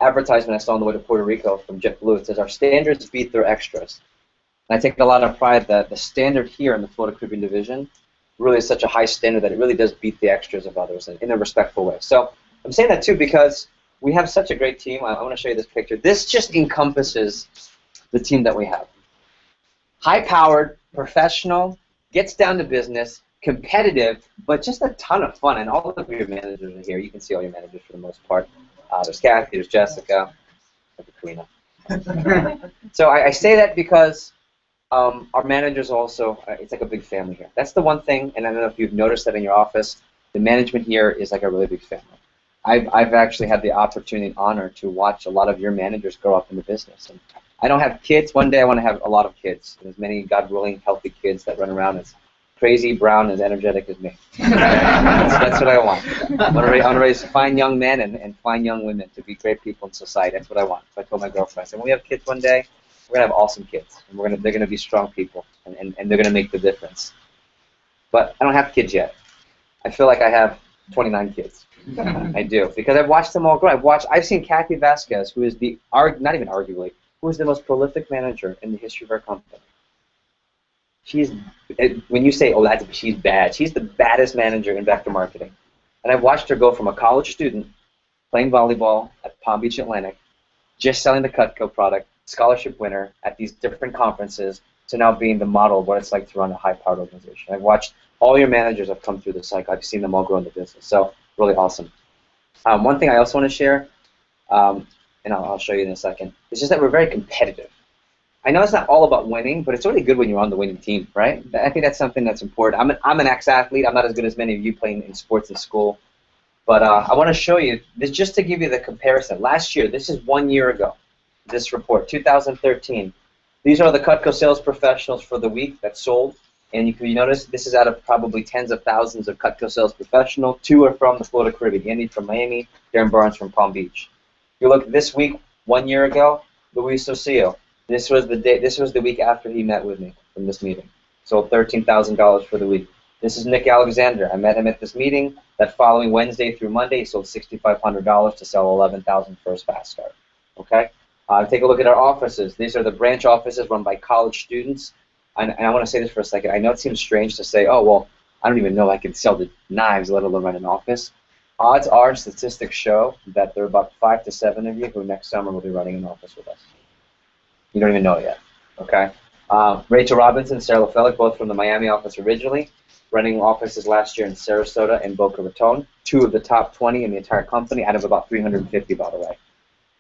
advertisement I saw on the way to Puerto Rico from JetBlue. It says, our standards beat their extras. And I take a lot of pride that the standard here in the Florida Caribbean Division really is such a high standard that it really does beat the extras of others in a respectful way. So I'm saying that too because we have such a great team. I want to show you this picture. This just encompasses the team that we have. High-powered, professional, gets down to business, competitive, but just a ton of fun. And all of your managers are here. You can see all your managers for the most part. There's Kathy, there's Jessica, there's Karina. So I say that because our managers also, it's like a big family here. That's the one thing, and I don't know if you've noticed that in your office, the management here is like a really big family. I've actually had the opportunity and honor to watch a lot of your managers grow up in the business. And I don't have kids. One day I want to have a lot of kids. As many, God willing, healthy kids that run around as crazy, brown, as energetic as me. That's what I want. I want to raise fine young men and fine young women to be great people in society. That's what I want. So I told my girlfriend, I said, when we have kids one day, we're going to have awesome kids. And they're going to be strong people, and they're going to make the difference. But I don't have kids yet. I feel like I have 29 kids. I do, because I've watched them all grow. I've seen Kathy Vasquez, who is not even arguably, who is the most prolific manager in the history of our company. She's, when you say, oh, she's bad, she's the baddest manager in vector marketing. And I've watched her go from a college student playing volleyball at Palm Beach Atlantic, just selling the Cutco product, scholarship winner at these different conferences, to now being the model of what it's like to run a high-powered organization. I've watched all your managers have come through the cycle. I've seen them all grow in the business. So really awesome. One thing I also want to share, and I'll show you in a second, is just that we're very competitive. I know it's not all about winning, but it's really good when you're on the winning team, right? I think that's something that's important. I'm an ex-athlete. I'm not as good as many of you playing in sports in school. But I want to show you, this just to give you the comparison. Last year, this is 1 year ago, this report, 2013. These are the Cutco sales professionals for the week that sold. And you notice this is out of probably tens of thousands of Cutco sales professionals. 2 are from the Florida Caribbean. Andy from Miami, Darren Barnes from Palm Beach. If you look this week, 1 year ago, Luis Socio. This was the week after he met with me from this meeting. Sold $13,000 for the week. This is Nick Alexander. I met him at this meeting. That following Wednesday through Monday, he sold $6,500 to sell $11,000 for his fast start. Okay. Take a look at our offices. These are the branch offices run by college students. And I want to say this for a second. I know it seems strange to say, oh, well, I don't even know I can sell the knives, let alone run an office. Odds are, statistics show that there are about 5 to 7 of you who next summer will be running an office with us. You don't even know it yet, okay? Rachel Robinson, Sarah LaFellic, both from the Miami office originally, running offices last year in Sarasota and Boca Raton, 2 of the top 20 in the entire company, out of about 350, by the way.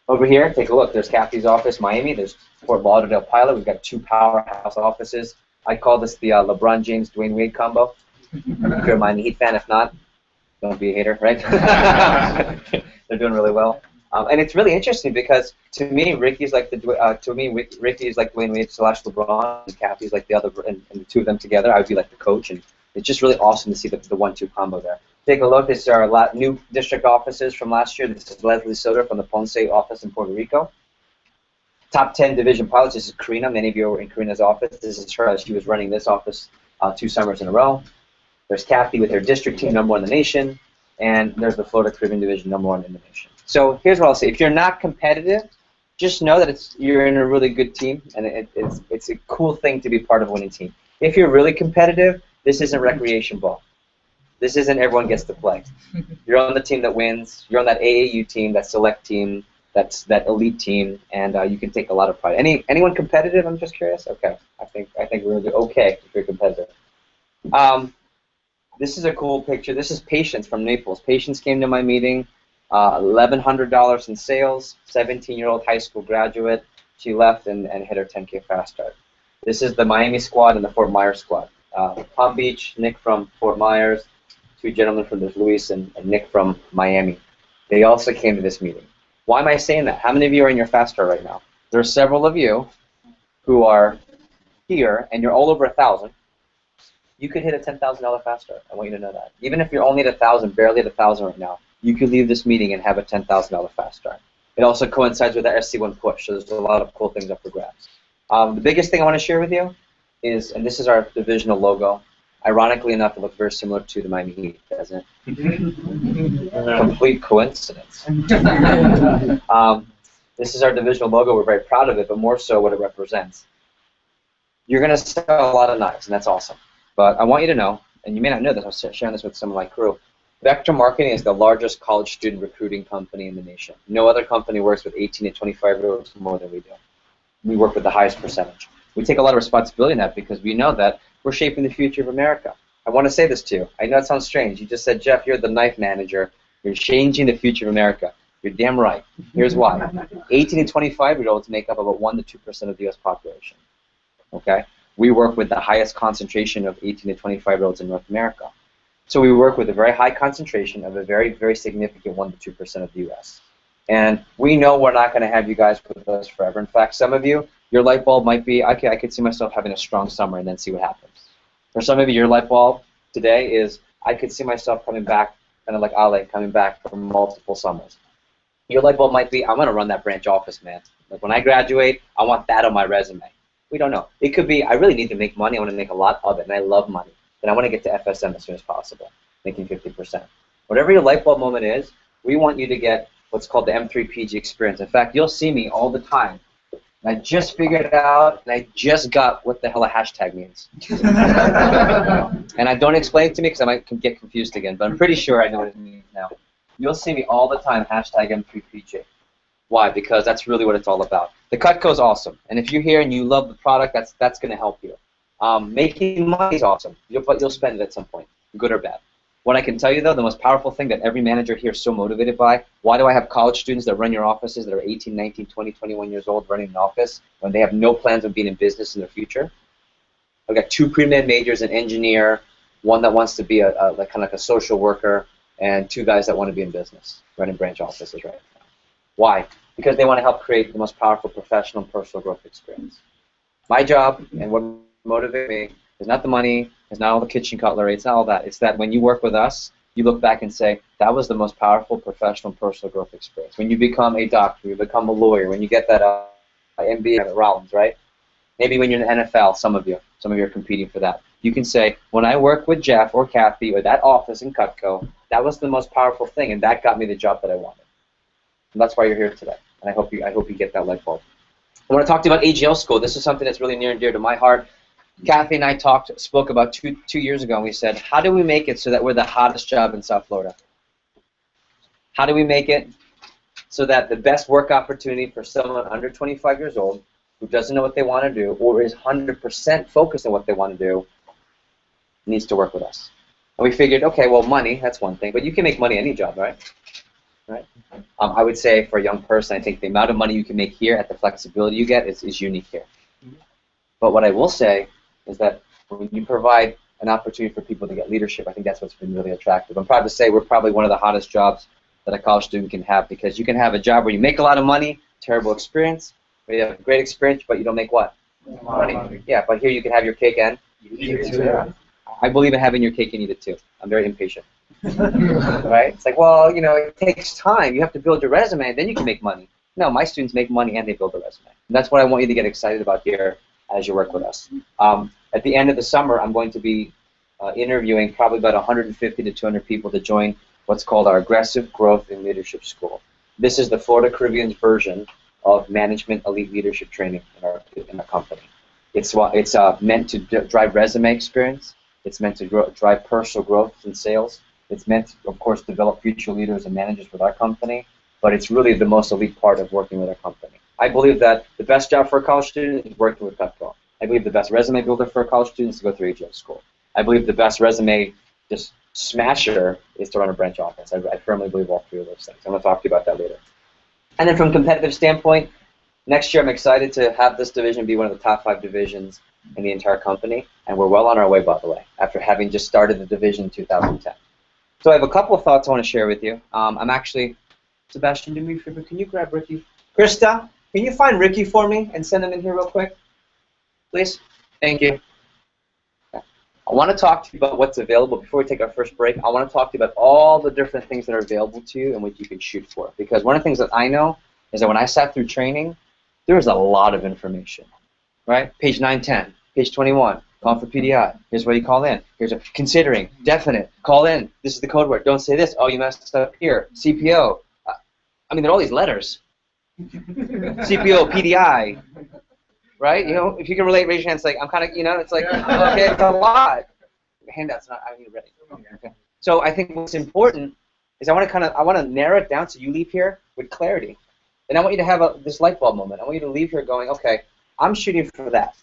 Over here, take a look. There's Kathy's office, Miami. There's Fort Lauderdale Pilot. We've got 2 powerhouse offices. I call this the LeBron James, Dwayne Wade combo. If you're a Miami Heat fan, if not, don't be a hater, right? They're doing really well. And it's really interesting because to me, Ricky's like Ricky is like Dwayne Wade / LeBron, and Kathy's like the other, and the 2 of them together, I would be like the coach, and it's just really awesome to see the 1-2 combo there. Take a look. This is our new district offices from last year. This is Leslie Soder from the Ponce office in Puerto Rico. Top 10 division pilots. This is Karina. Many of you were in Karina's office. This is her. She was running this office 2 summers in a row. There's Kathy with her district team, #1 in the nation. And there's the Florida Caribbean division, #1 in the nation. So here's what I'll say. If you're not competitive, just know that you're in a really good team, and it's a cool thing to be part of a winning team. If you're really competitive, this isn't recreation ball. This isn't everyone gets to play. You're on the team that wins. You're on that AAU team, that select team, that elite team, and you can take a lot of pride. Anyone competitive? I'm just curious. Okay, I think we're okay if you're competitive. This is a cool picture. This is Patience from Naples. Patience came to my meeting. $1,100 in sales. 17-year-old high school graduate. She left and hit her 10K fast start. This is the Miami squad and the Fort Myers squad. Palm Beach, Nick from Fort Myers. 2 gentlemen from there's Luis and Nick from Miami. They also came to this meeting. Why am I saying that? How many of you are in your fast start right now? There are several of you who are here, and you're all over 1,000. You could hit a $10,000 fast start. I want you to know that. Even if you're only at 1,000, barely at 1,000 right now, you could leave this meeting and have a $10,000 fast start. It also coincides with the SC1 push, so there's a lot of cool things up for grabs. The biggest thing I want to share with you is, and this is our divisional logo. Ironically enough, it looks very similar to the Miami Heat, doesn't it? Complete coincidence. This is our divisional logo. We're very proud of it, but more so what it represents. You're going to sell a lot of knives, and that's awesome. But I want you to know, and you may not know this, I'm sharing this with some of my crew, Vector Marketing is the largest college student recruiting company in the nation. No other company works with 18 to 25-year-olds more than we do. We work with the highest percentage. We take a lot of responsibility in that because we know that we're shaping the future of America. I want to say this to you. I know it sounds strange. You just said, Jeff, you're the knife manager. You're changing the future of America. You're damn right. Here's why. 18 to 25-year-olds make up about 1 to 2% of the U.S. population. Okay? We work with the highest concentration of 18 to 25-year-olds in North America. So we work with a very high concentration of a very, very significant 1 to 2% of the U.S. And we know we're not going to have you guys with us forever. In fact, some of you, your light bulb might be, okay, I could see myself having a strong summer and then see what happens. For some of you, your light bulb today is, I could see myself coming back, kind of like Ale, coming back for multiple summers. Your light bulb might be, I'm going to run that branch office, man. Like when I graduate, I want that on my resume. We don't know. It could be, I really need to make money. I want to make a lot of it, and I love money. Then I want to get to FSM as soon as possible, making 50%. Whatever your light bulb moment is, we want you to get what's called the M3PG experience. In fact, you'll see me all the time. And I just figured it out, and I just got what the hell a hashtag means. And I don't explain it to me because I might get confused again, but I'm pretty sure I know what it means now. You'll see me all the time, hashtag M3PG. Why? Because that's really what it's all about. The Cutco is awesome, and if you're here and you love the product, that's going to help you. Making money is awesome. You'll spend it at some point, good or bad. What I can tell you, though, the most powerful thing that every manager here is so motivated by, why do I have college students that run your offices that are 18, 19, 20, 21 years old running an office when they have no plans of being in business in their future? I've got 2 pre-med majors, an engineer, one that wants to be kind of like a social worker, and 2 guys that want to be in business, running branch offices right now. Why? Because they want to help create the most powerful professional and personal growth experience. My job and what motivates me is not the money, it's not all the kitchen cutlery, it's not all that. It's that when you work with us, you look back and say, that was the most powerful professional and personal growth experience. When you become a doctor, you become a lawyer, when you get that MBA at Rollins, right? Maybe when you're in the NFL, some of you are competing for that. You can say, when I work with Jeff or Kathy or that office in Cutco, that was the most powerful thing, and that got me the job that I wanted. And that's why you're here today. And I hope you get that light bulb. I want to talk to you about AGL school. This is something that's really near and dear to my heart. Kathy and I spoke about two years ago, and we said, how do we make it so that we're the hottest job in South Florida? How do we make it so that the best work opportunity for someone under 25 years old who doesn't know what they want to do or is 100% focused on what they want to do needs to work with us? And we figured, okay, well, money, that's one thing, but you can make money any job, right? Right? I would say for a young person, I think the amount of money you can make here at the flexibility you get is unique here. But what I will say is that when you provide an opportunity for people to get leadership, I think that's what's been really attractive. I'm proud to say we're probably one of the hottest jobs that a college student can have, because you can have a job where you make a lot of money, terrible experience, where you have a great experience, but you don't make what? Money. Yeah, but here you can have your cake and eat it too. Yeah. I believe in having your cake and eat it too. I'm very impatient. Right? It's like, well, you know, it takes time. You have to build your resume, and then you can make money. No, my students make money and they build a resume. And that's what I want you to get excited about here as you work with us. At the end of the summer, I'm going to be interviewing probably about 150 to 200 people to join what's called our Aggressive Growth and Leadership School. This is the Florida Caribbean's version of management elite leadership training in our company. It's meant to drive resume experience. It's meant to drive personal growth in sales. It's meant to, of course, develop future leaders and managers with our company. But it's really the most elite part of working with our company. I believe that the best job for a college student is working with Cutco. I believe the best resume builder for a college student is to go through AGL school. I believe the best resume just smasher is to run a branch office. I firmly believe all 3 of those things. I'm going to talk to you about that later. And then from a competitive standpoint, next year I'm excited to have this division be one of the top 5 divisions in the entire company, and we're well on our way, by the way, after having just started the division in 2010. So I have a couple of thoughts I want to share with you. I'm actually, Sebastian, do me a favor, can you grab Ricky? Krista, can you find Ricky for me and send him in here real quick? Please? Thank you. Okay. I want to talk to you about what's available. Before we take our first break, I want to talk to you about all the different things that are available to you and what you can shoot for. Because one of the things that I know is that when I sat through training, there was a lot of information. Right? Page 910, page 21, call for PDI. Here's where you call in. Here's a considering, definite, call in. This is the code word. Don't say this. Oh, you messed up here. CPO. I mean, there are all these letters. CPO, PDI. Right? You know, if you can relate, raise your hand. It's like, I'm kind of, you know, it's like, okay, it's a lot. Handout's not, I need it ready. Okay. So I think what's important is I want to narrow it down so you leave here with clarity. And I want you to have this light bulb moment. I want you to leave here going, okay, I'm shooting for that.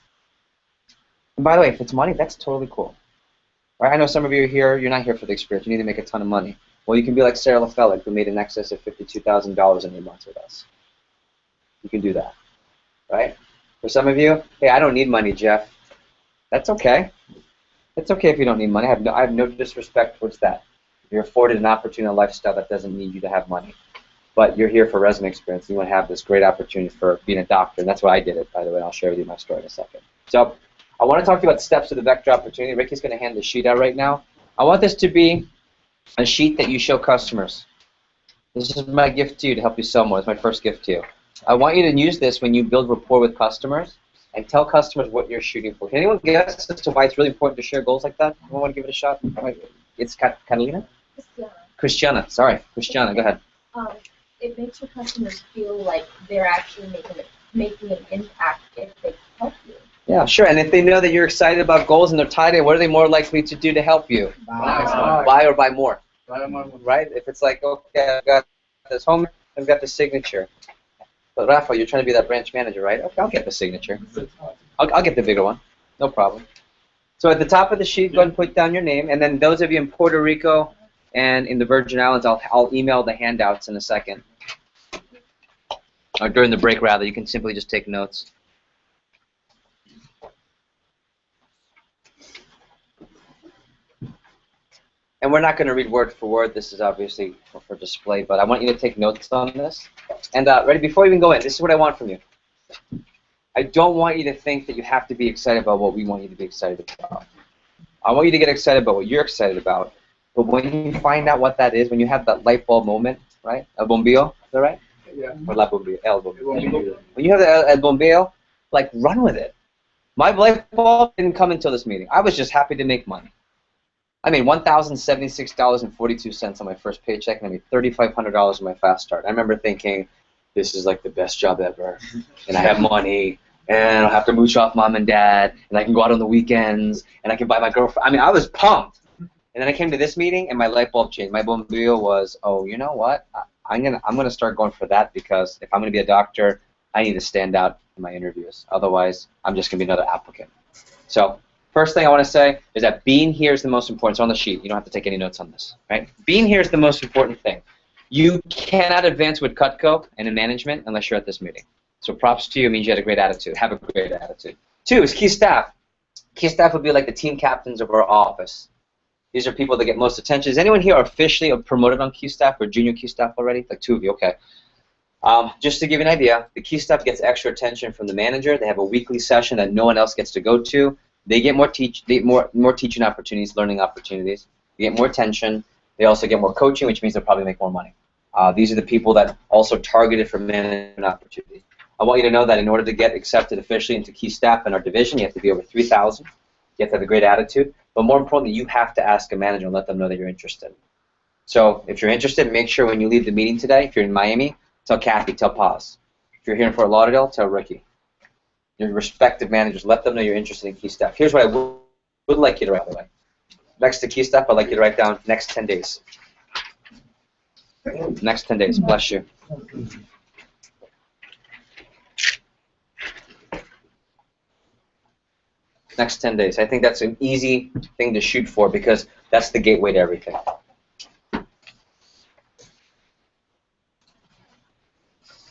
And by the way, if it's money, that's totally cool. Right? I know some of you are here, you're not here for the experience. You need to make a ton of money. Well, you can be like Sarah LaFella, who made in excess of $52,000 in 8 months with us. You can do that. Right? For some of you, hey, I don't need money, Jeff. That's okay. It's okay if you don't need money. I have no disrespect towards that. You're afforded an opportunity, a lifestyle that doesn't need you to have money. but you're here for resume experience. You want to have this great opportunity for being a doctor, and that's why I did it, by the way. I'll share with you my story in a second. So I want to talk to you about steps to the vector opportunity. Ricky's going to hand the sheet out right now. I want this to be a sheet that you show customers. This is my gift to you to help you sell more. It's my first gift to you. I want you to use this when you build rapport with customers and tell customers what you're shooting for. Can anyone guess as to why it's really important to share goals like that? Anyone want to give it a shot? It's Catalina? Christiana. Sorry. Christiana, go ahead. It makes your customers feel like they're actually making an impact if they help you. Yeah, sure. And if they know that you're excited about goals and they're tied in, what are they more likely to do to help you? Buy or buy more. Right? If it's like, okay, I've got this home, I've got the signature. But Rafa, you're trying to be that branch manager, right? Okay, I'll get the signature. I'll get the bigger one. No problem. So at the top of the sheet, go ahead and put down your name. And then those of you in Puerto Rico and in the Virgin Islands, I'll email the handouts in a second. Or during the break, rather. You can simply just take notes. And we're not going to read word for word. This is obviously for display, but I want you to take notes on this. And ready, before we even go in, this is what I want from you. I don't want you to think that you have to be excited about what we want you to be excited about. I want you to get excited about what you're excited about. But when you find out what that is, when you have that light bulb moment, right? El bombillo, is that right? Yeah. Or la bombillo, el bombillo. When you have the el bombillo, like, run with it. My light bulb didn't come until this meeting. I was just happy to make money. I made $1,076.42 on my first paycheck, and I made $3,500 on my fast start. I remember thinking, this is like the best job ever, and I have money, and I don't have to mooch off mom and dad, and I can go out on the weekends, and I can buy my girlfriend. I mean, I was pumped. And then I came to this meeting, and my light bulb changed. My bombillo was, oh, you know what? I'm gonna start going for that, because if I'm gonna be a doctor, I need to stand out in my interviews. Otherwise, I'm just gonna be another applicant. So first thing I want to say is that being here is the most important. It's on the sheet. You don't have to take any notes on this, right? Being here is the most important thing. You cannot advance with Cutco and in management unless you're at this meeting. So props to you. It means you had a great attitude. Have a great attitude. 2 is key staff. Key staff would be like the team captains of our office. These are people that get most attention. Is anyone here officially promoted on key staff or junior key staff already? Like 2 of you, okay. Just to give you an idea, the key staff gets extra attention from the manager. They have a weekly session that no one else gets to go to. They get more teaching opportunities, learning opportunities. They get more attention. They also get more coaching, which means they'll probably make more money. These are the people that also targeted for management opportunities. I want you to know that in order to get accepted officially into key staff in our division, you have to be over 3,000. You have to have a great attitude. But more importantly, you have to ask a manager and let them know that you're interested. So if you're interested, make sure when you leave the meeting today, if you're in Miami, tell Kathy, tell Paz. If you're here in Fort Lauderdale, tell Ricky. Your respective managers, let them know you're interested in key staff. Here's what I would like you to write, by the way. Next to key staff, I'd like you to write down next 10 days. Next 10 days. Bless you. Next 10 days. I think that's an easy thing to shoot for because that's the gateway to everything.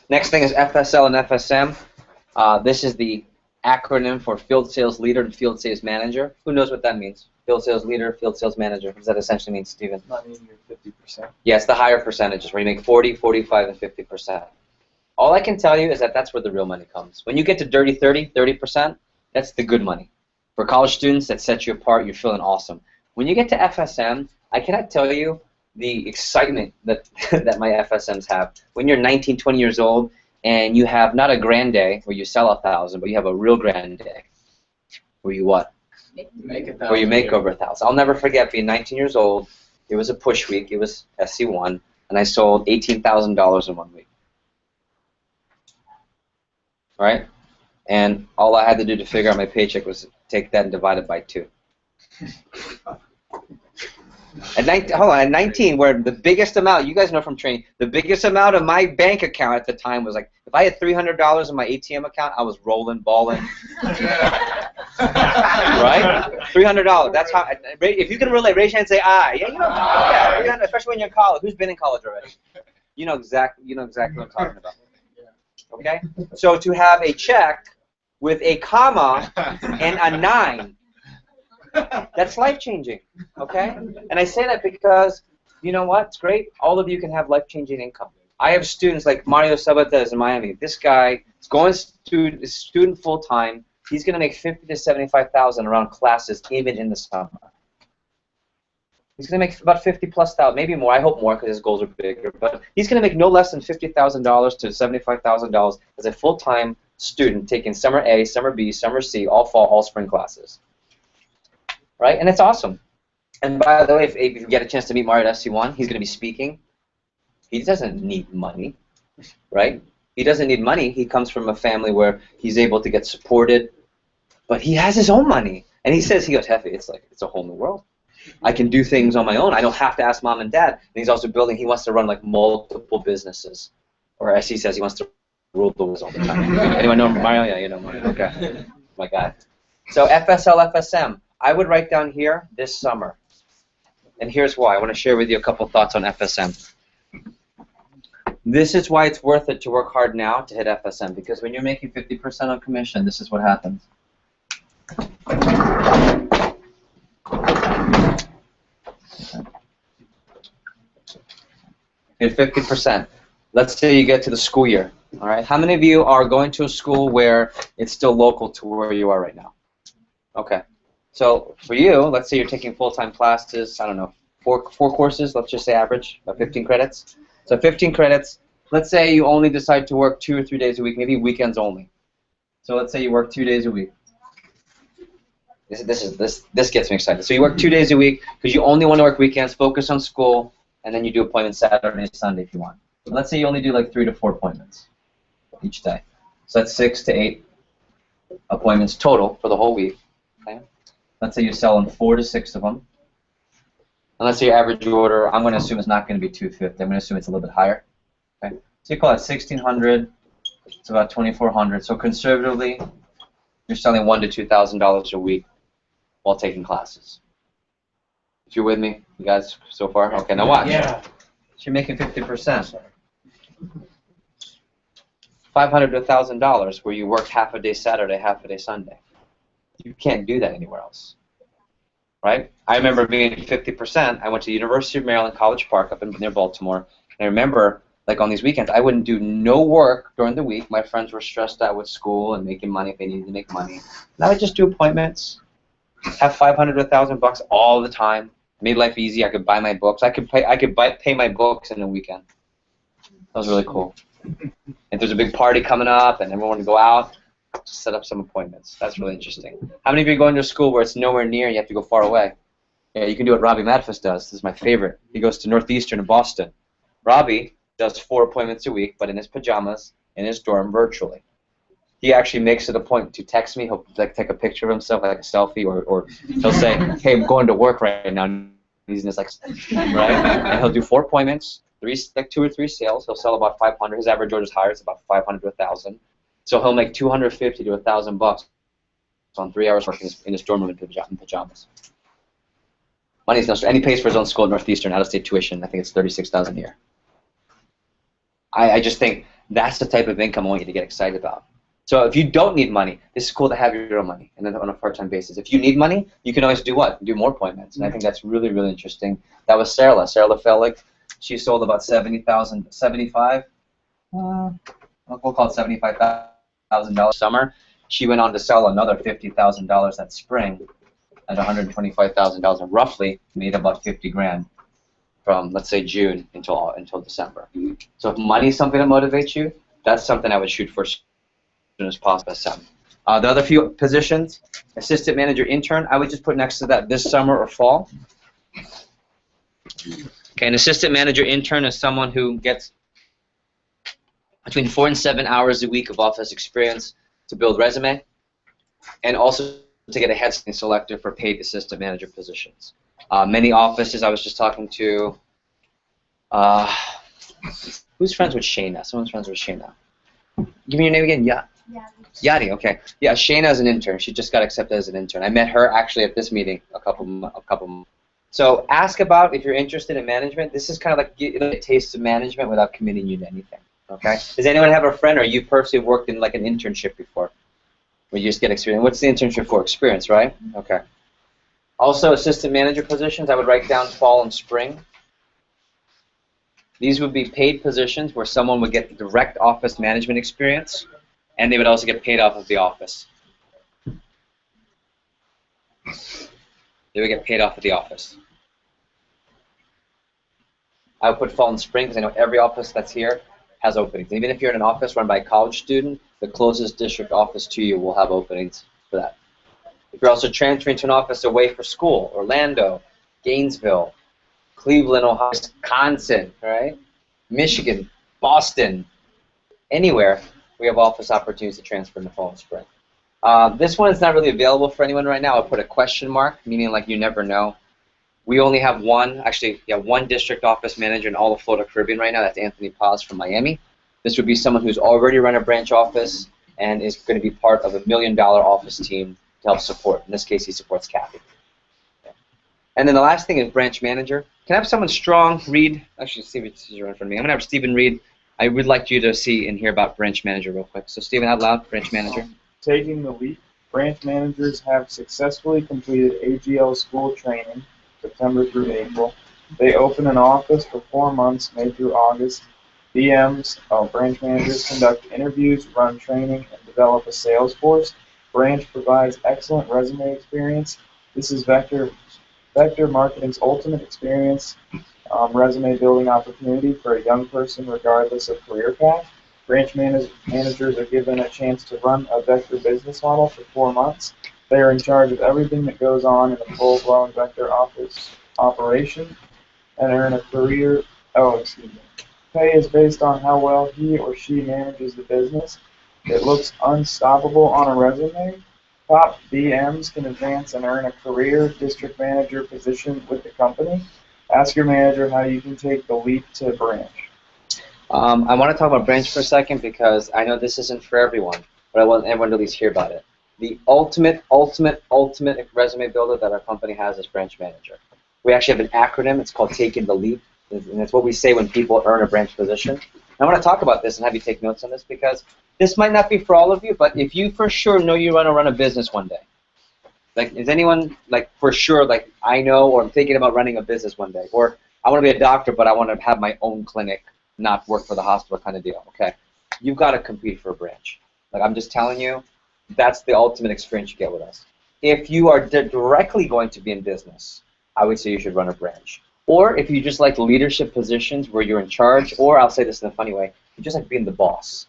Next thing is FSL and FSM. This is the acronym for Field Sales Leader and Field Sales Manager. Who knows what that means? Field Sales Leader, Field Sales Manager. What does that essentially mean, Steven? Not in your 50%. Yeah, it's the higher percentages where you make 40, 45, and 50%. All I can tell you is that that's where the real money comes. When you get to dirty 30, 30%, that's the good money. For college students, that sets you apart. You're feeling awesome. When you get to FSM, I cannot tell you the excitement that, that my FSMs have. When you're 19, 20 years old, and you have not a grand day where you sell 1,000, but you have a real grand day where you what? Where you make over 1,000. I'll never forget being 19 years old. It was a push week. It was SC1, and I sold $18,000 in 1 week. Right? And all I had to do to figure out my paycheck was take that and divide it by 2. At 19, where the biggest amount, you guys know from training, the biggest amount of my bank account at the time was like, if I had $300 in my ATM account, I was rolling, balling. Right? $300. That's how. If you can relate, raise your hand and say, "I." Yeah, you know, yeah, especially when you're in college. Who's been in college already? You know exactly what I'm talking about. Okay. So to have a check with a comma and a 9. That's life-changing, okay? And I say that because, you know what? It's great. All of you can have life-changing income. I have students like Mario Sabates in Miami. This guy is going student full time. He's going to make $50,000 to $75,000 around classes, even in the summer. He's going to make about $50,000+, maybe more. I hope more because his goals are bigger. But he's going to make no less than $50,000 to $75,000 as a full-time student taking summer A, summer B, summer C, all fall, all spring classes. Right? And it's awesome. And by the way, if you get a chance to meet Mario at FC1, he's going to be speaking. He doesn't need money, right? He doesn't need money. He comes from a family where he's able to get supported, but he has his own money. And he says, he goes, Hefe, it's like, it's a whole new world. I can do things on my own. I don't have to ask mom and dad. And he's also building, he wants to run like multiple businesses. Or as he says, he wants to rule the world all the time. Anyone know Mario? Yeah, you know Mario. Okay. My guy. So FSL, FSM. I would write down here this summer. And here's why. I want to share with you a couple thoughts on FSM. This is why it's worth it to work hard now to hit FSM, because when you're making 50% on commission, this is what happens. Hit 50%. Let's say you get to the school year. All right. How many of you are going to a school where it's still local to where you are right now? Okay. So for you, let's say you're taking full-time classes, I don't know, four courses, let's just say average, about 15 credits. So 15 credits, let's say you only decide to work 2 or 3 days a week, maybe weekends only. So let's say you work 2 days a week. This gets me excited. So you work 2 days a week because you only want to work weekends, focus on school, and then you do appointments Saturday, Sunday if you want. But let's say you only do like 3 to 4 appointments each day. So that's 6 to 8 appointments total for the whole week. Okay? Let's say you're selling 4 to 6 of them. And let's say your average order, I'm going to assume it's not going to be $250. I'm going to assume it's a little bit higher. Okay? So you call it $1,600. It's about $2,400. So conservatively, you're selling $1,000 to $2,000 a week while taking classes. If you're with me, you guys, so far? Okay, now watch. Yeah. So you're making 50%. $500 to $1,000 where you work half a day Saturday, half a day Sunday. You can't do that anywhere else. Right? I remember being 50%. I went to the University of Maryland, College Park, up near Baltimore. And I remember, like on these weekends, I wouldn't do no work during the week. My friends were stressed out with school and making money if they needed to make money. And I would just do appointments, have $500 to $1,000 all the time. Made life easy. I could buy my books. I could pay my books in a weekend. That was really cool. If there's a big party coming up and everyone wanted to go out, just set up some appointments. That's really interesting. How many of you are going to a school where it's nowhere near and you have to go far away? Yeah, you can do what Robbie Madfus does. This is my favorite. He goes to Northeastern in Boston. Robbie does 4 appointments a week, but in his pajamas, in his dorm, virtually. He actually makes it a point to text me. He'll like take a picture of himself, like a selfie, or he'll say, "Hey, I'm going to work right now." He's in his like, right, and he'll do 4 appointments, 2 or 3 sales. He'll sell about 500. His average order is higher. It's about 500 to 1,000. So he'll make $250 to $1,000 on 3 hours working in his dorm room in pajamas. Money's no stress. And he pays for his own school at Northeastern, out-of-state tuition. I think it's $36,000 a year. I just think that's the type of income I want you to get excited about. So if you don't need money, this is cool to have your own money, and then on a part-time basis. If you need money, you can always do what? Do more appointments, and I think that's really, really interesting. That was Sarah Felig. She sold about 75. We'll call it $75,000 summer. She went on to sell another $50,000 that spring at $125,000, and roughly made about 50 grand from, let's say, June until December. So if money is something that motivates you, that's something I would shoot for as soon as possible. The other few positions, assistant manager, intern, I would just put next to that this summer or fall. Okay, an assistant manager, intern is someone who gets between 4 and 7 hours a week of office experience to build resume, and also to get a head selector for paid assistant manager positions. Many offices, I was just talking to, who's friends with Shayna? Someone's friends with Shayna. Give me your name again. Yeah. Yadi. Okay. Yeah, Shayna is an intern. She just got accepted as an intern. I met her actually at this meeting a couple months. So ask about if you're interested in management. This is kind of like a taste of management without committing you to anything. Okay. Does anyone have a friend, or you personally worked in like an internship before, where you just get experience? What's the internship for? Experience, right? Okay. Also, assistant manager positions, I would write down fall and spring. These would be paid positions where someone would get the direct office management experience, and they would also get paid off of the office. They would get paid off of the office. I would put Fulton Spring because I know every office that's here has openings. Even if you're in an office run by a college student, the closest district office to you will have openings for that. If you're also transferring to an office away for school, Orlando, Gainesville, Cleveland, Ohio, Wisconsin, right? Michigan, Boston, anywhere, we have office opportunities to transfer into Fulton Spring. This one is not really available for anyone right now. I'll put a question mark, meaning like you never know. We only have one district office manager in all of Florida Caribbean right now. That's Anthony Paz from Miami. This would be someone who's already run a branch office and is going to be part of a $1 million office team to help support. In this case, he supports Kathy. Okay. And then the last thing is branch manager. Can I have someone strong read? Actually, Steven's right in front of me. I'm going to have Steven read. I would like you to see and hear about branch manager real quick. So Steven, out loud, branch manager. Taking the leap, branch managers have successfully completed AGL school training, September through April. They open an office for 4 months, May through August. BMs, branch managers, conduct interviews, run training, and develop a sales force. Branch provides excellent resume experience. This is Vector Marketing's ultimate experience resume building opportunity for a young person regardless of career path. Branch managers are given a chance to run a Vector business model for 4 months. They are in charge of everything that goes on in a full-blown Vector office operation and earn a career. Pay is based on how well he or she manages the business. It looks unstoppable on a resume. Top BMs can advance and earn a career district manager position with the company. Ask your manager how you can take the leap to branch. I want to talk about branch for a second because I know this isn't for everyone, but I want everyone to at least hear about it. The ultimate resume builder that our company has is branch manager. We actually have an acronym. It's called Taking the Leap, and it's what we say when people earn a branch position. And I want to talk about this and have you take notes on this because this might not be for all of you, but if you for sure know you want to run a business one day, like is anyone like for sure like I know or I'm thinking about running a business one day, or I want to be a doctor but I want to have my own clinic, not work for the hospital kind of deal. Okay, you've got to compete for a branch. Like I'm just telling you, that's the ultimate experience you get with us. If you are directly going to be in business, I would say you should run a branch. Or if you just like leadership positions where you're in charge, or I'll say this in a funny way, you just like being the boss.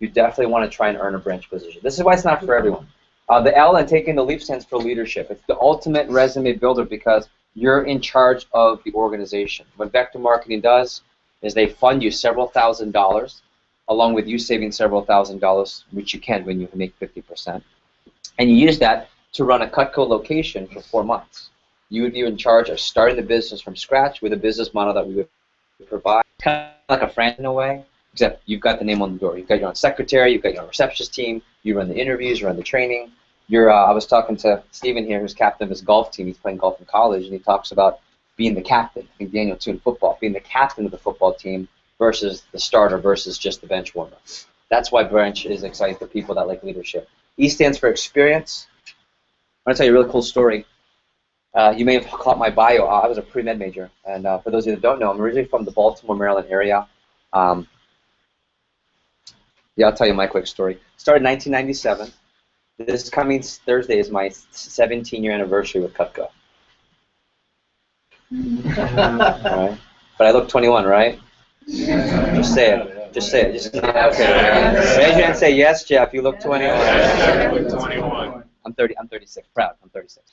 You definitely want to try and earn a branch position. This is why it's not for everyone. The L in Taking the Leap stands for leadership. It's the ultimate resume builder because you're in charge of the organization. What Vector Marketing does is they fund you several $1,000s, along with you saving several $1,000s, which you can when you make 50%. And you use that to run a Cutco location for 4 months. You would be in charge of starting the business from scratch with a business model that we would provide, kind of like a friend in a way, except you've got the name on the door. You've got your own secretary, you've got your own receptionist team, you run the interviews, you run the training. I was talking to Steven here, who's captain of his golf team. He's playing golf in college, and he talks about being the captain. I think Daniel too in football, being the captain of the football team versus the starter versus just the bench warmer. That's why branch is exciting for people that like leadership. E stands for experience. I'm going to tell you a really cool story. You may have caught my bio. I was a pre-med major, and for those of you that don't know, I'm originally from the Baltimore, Maryland area. Yeah, I'll tell you my quick story. Started in 1997. This coming Thursday is my 17-year anniversary with Cutco. Right? But I look 21, right? Just say it. Just say it. Just, okay. Raise your hand and say, yes, Jeff, you look 21. I'm 36. Proud. I'm 36.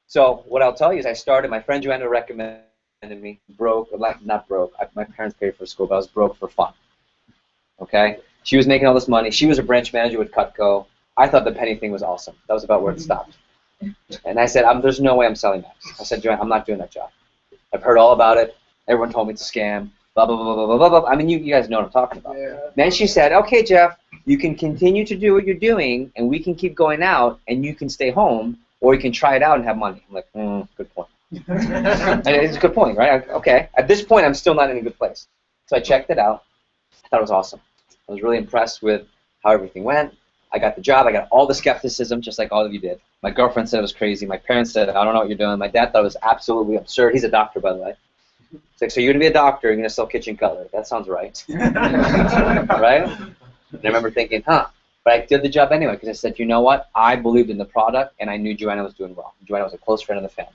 So what I'll tell you is I started, my friend Joanna recommended me, broke, not broke, my parents paid for school, but I was broke for fun. Okay? She was making all this money. She was a branch manager with Cutco. I thought the penny thing was awesome. That was about where it stopped. And I said, there's no way I'm selling that. I said, Joanna, I'm not doing that job. I've heard all about it. Everyone told me it's a scam. Blah, blah, blah, blah, blah, blah, blah. I mean, you guys know what I'm talking about. Yeah. Then she said, okay, Jeff, you can continue to do what you're doing, and we can keep going out, and you can stay home, or you can try it out and have money. I'm like, good point. And it's a good point, right? Okay. At this point, I'm still not in a good place. So I checked it out. I thought it was awesome. I was really impressed with how everything went. I got the job. I got all the skepticism, just like all of you did. My girlfriend said it was crazy. My parents said, I don't know what you're doing. My dad thought it was absolutely absurd. He's a doctor, by the way. It's like, so you're going to be a doctor, you're going to sell kitchen cutlery. That sounds right. Right? And I remember thinking, huh. But I did the job anyway because I said, you know what? I believed in the product, and I knew Joanna was doing well. Joanna was a close friend of the family.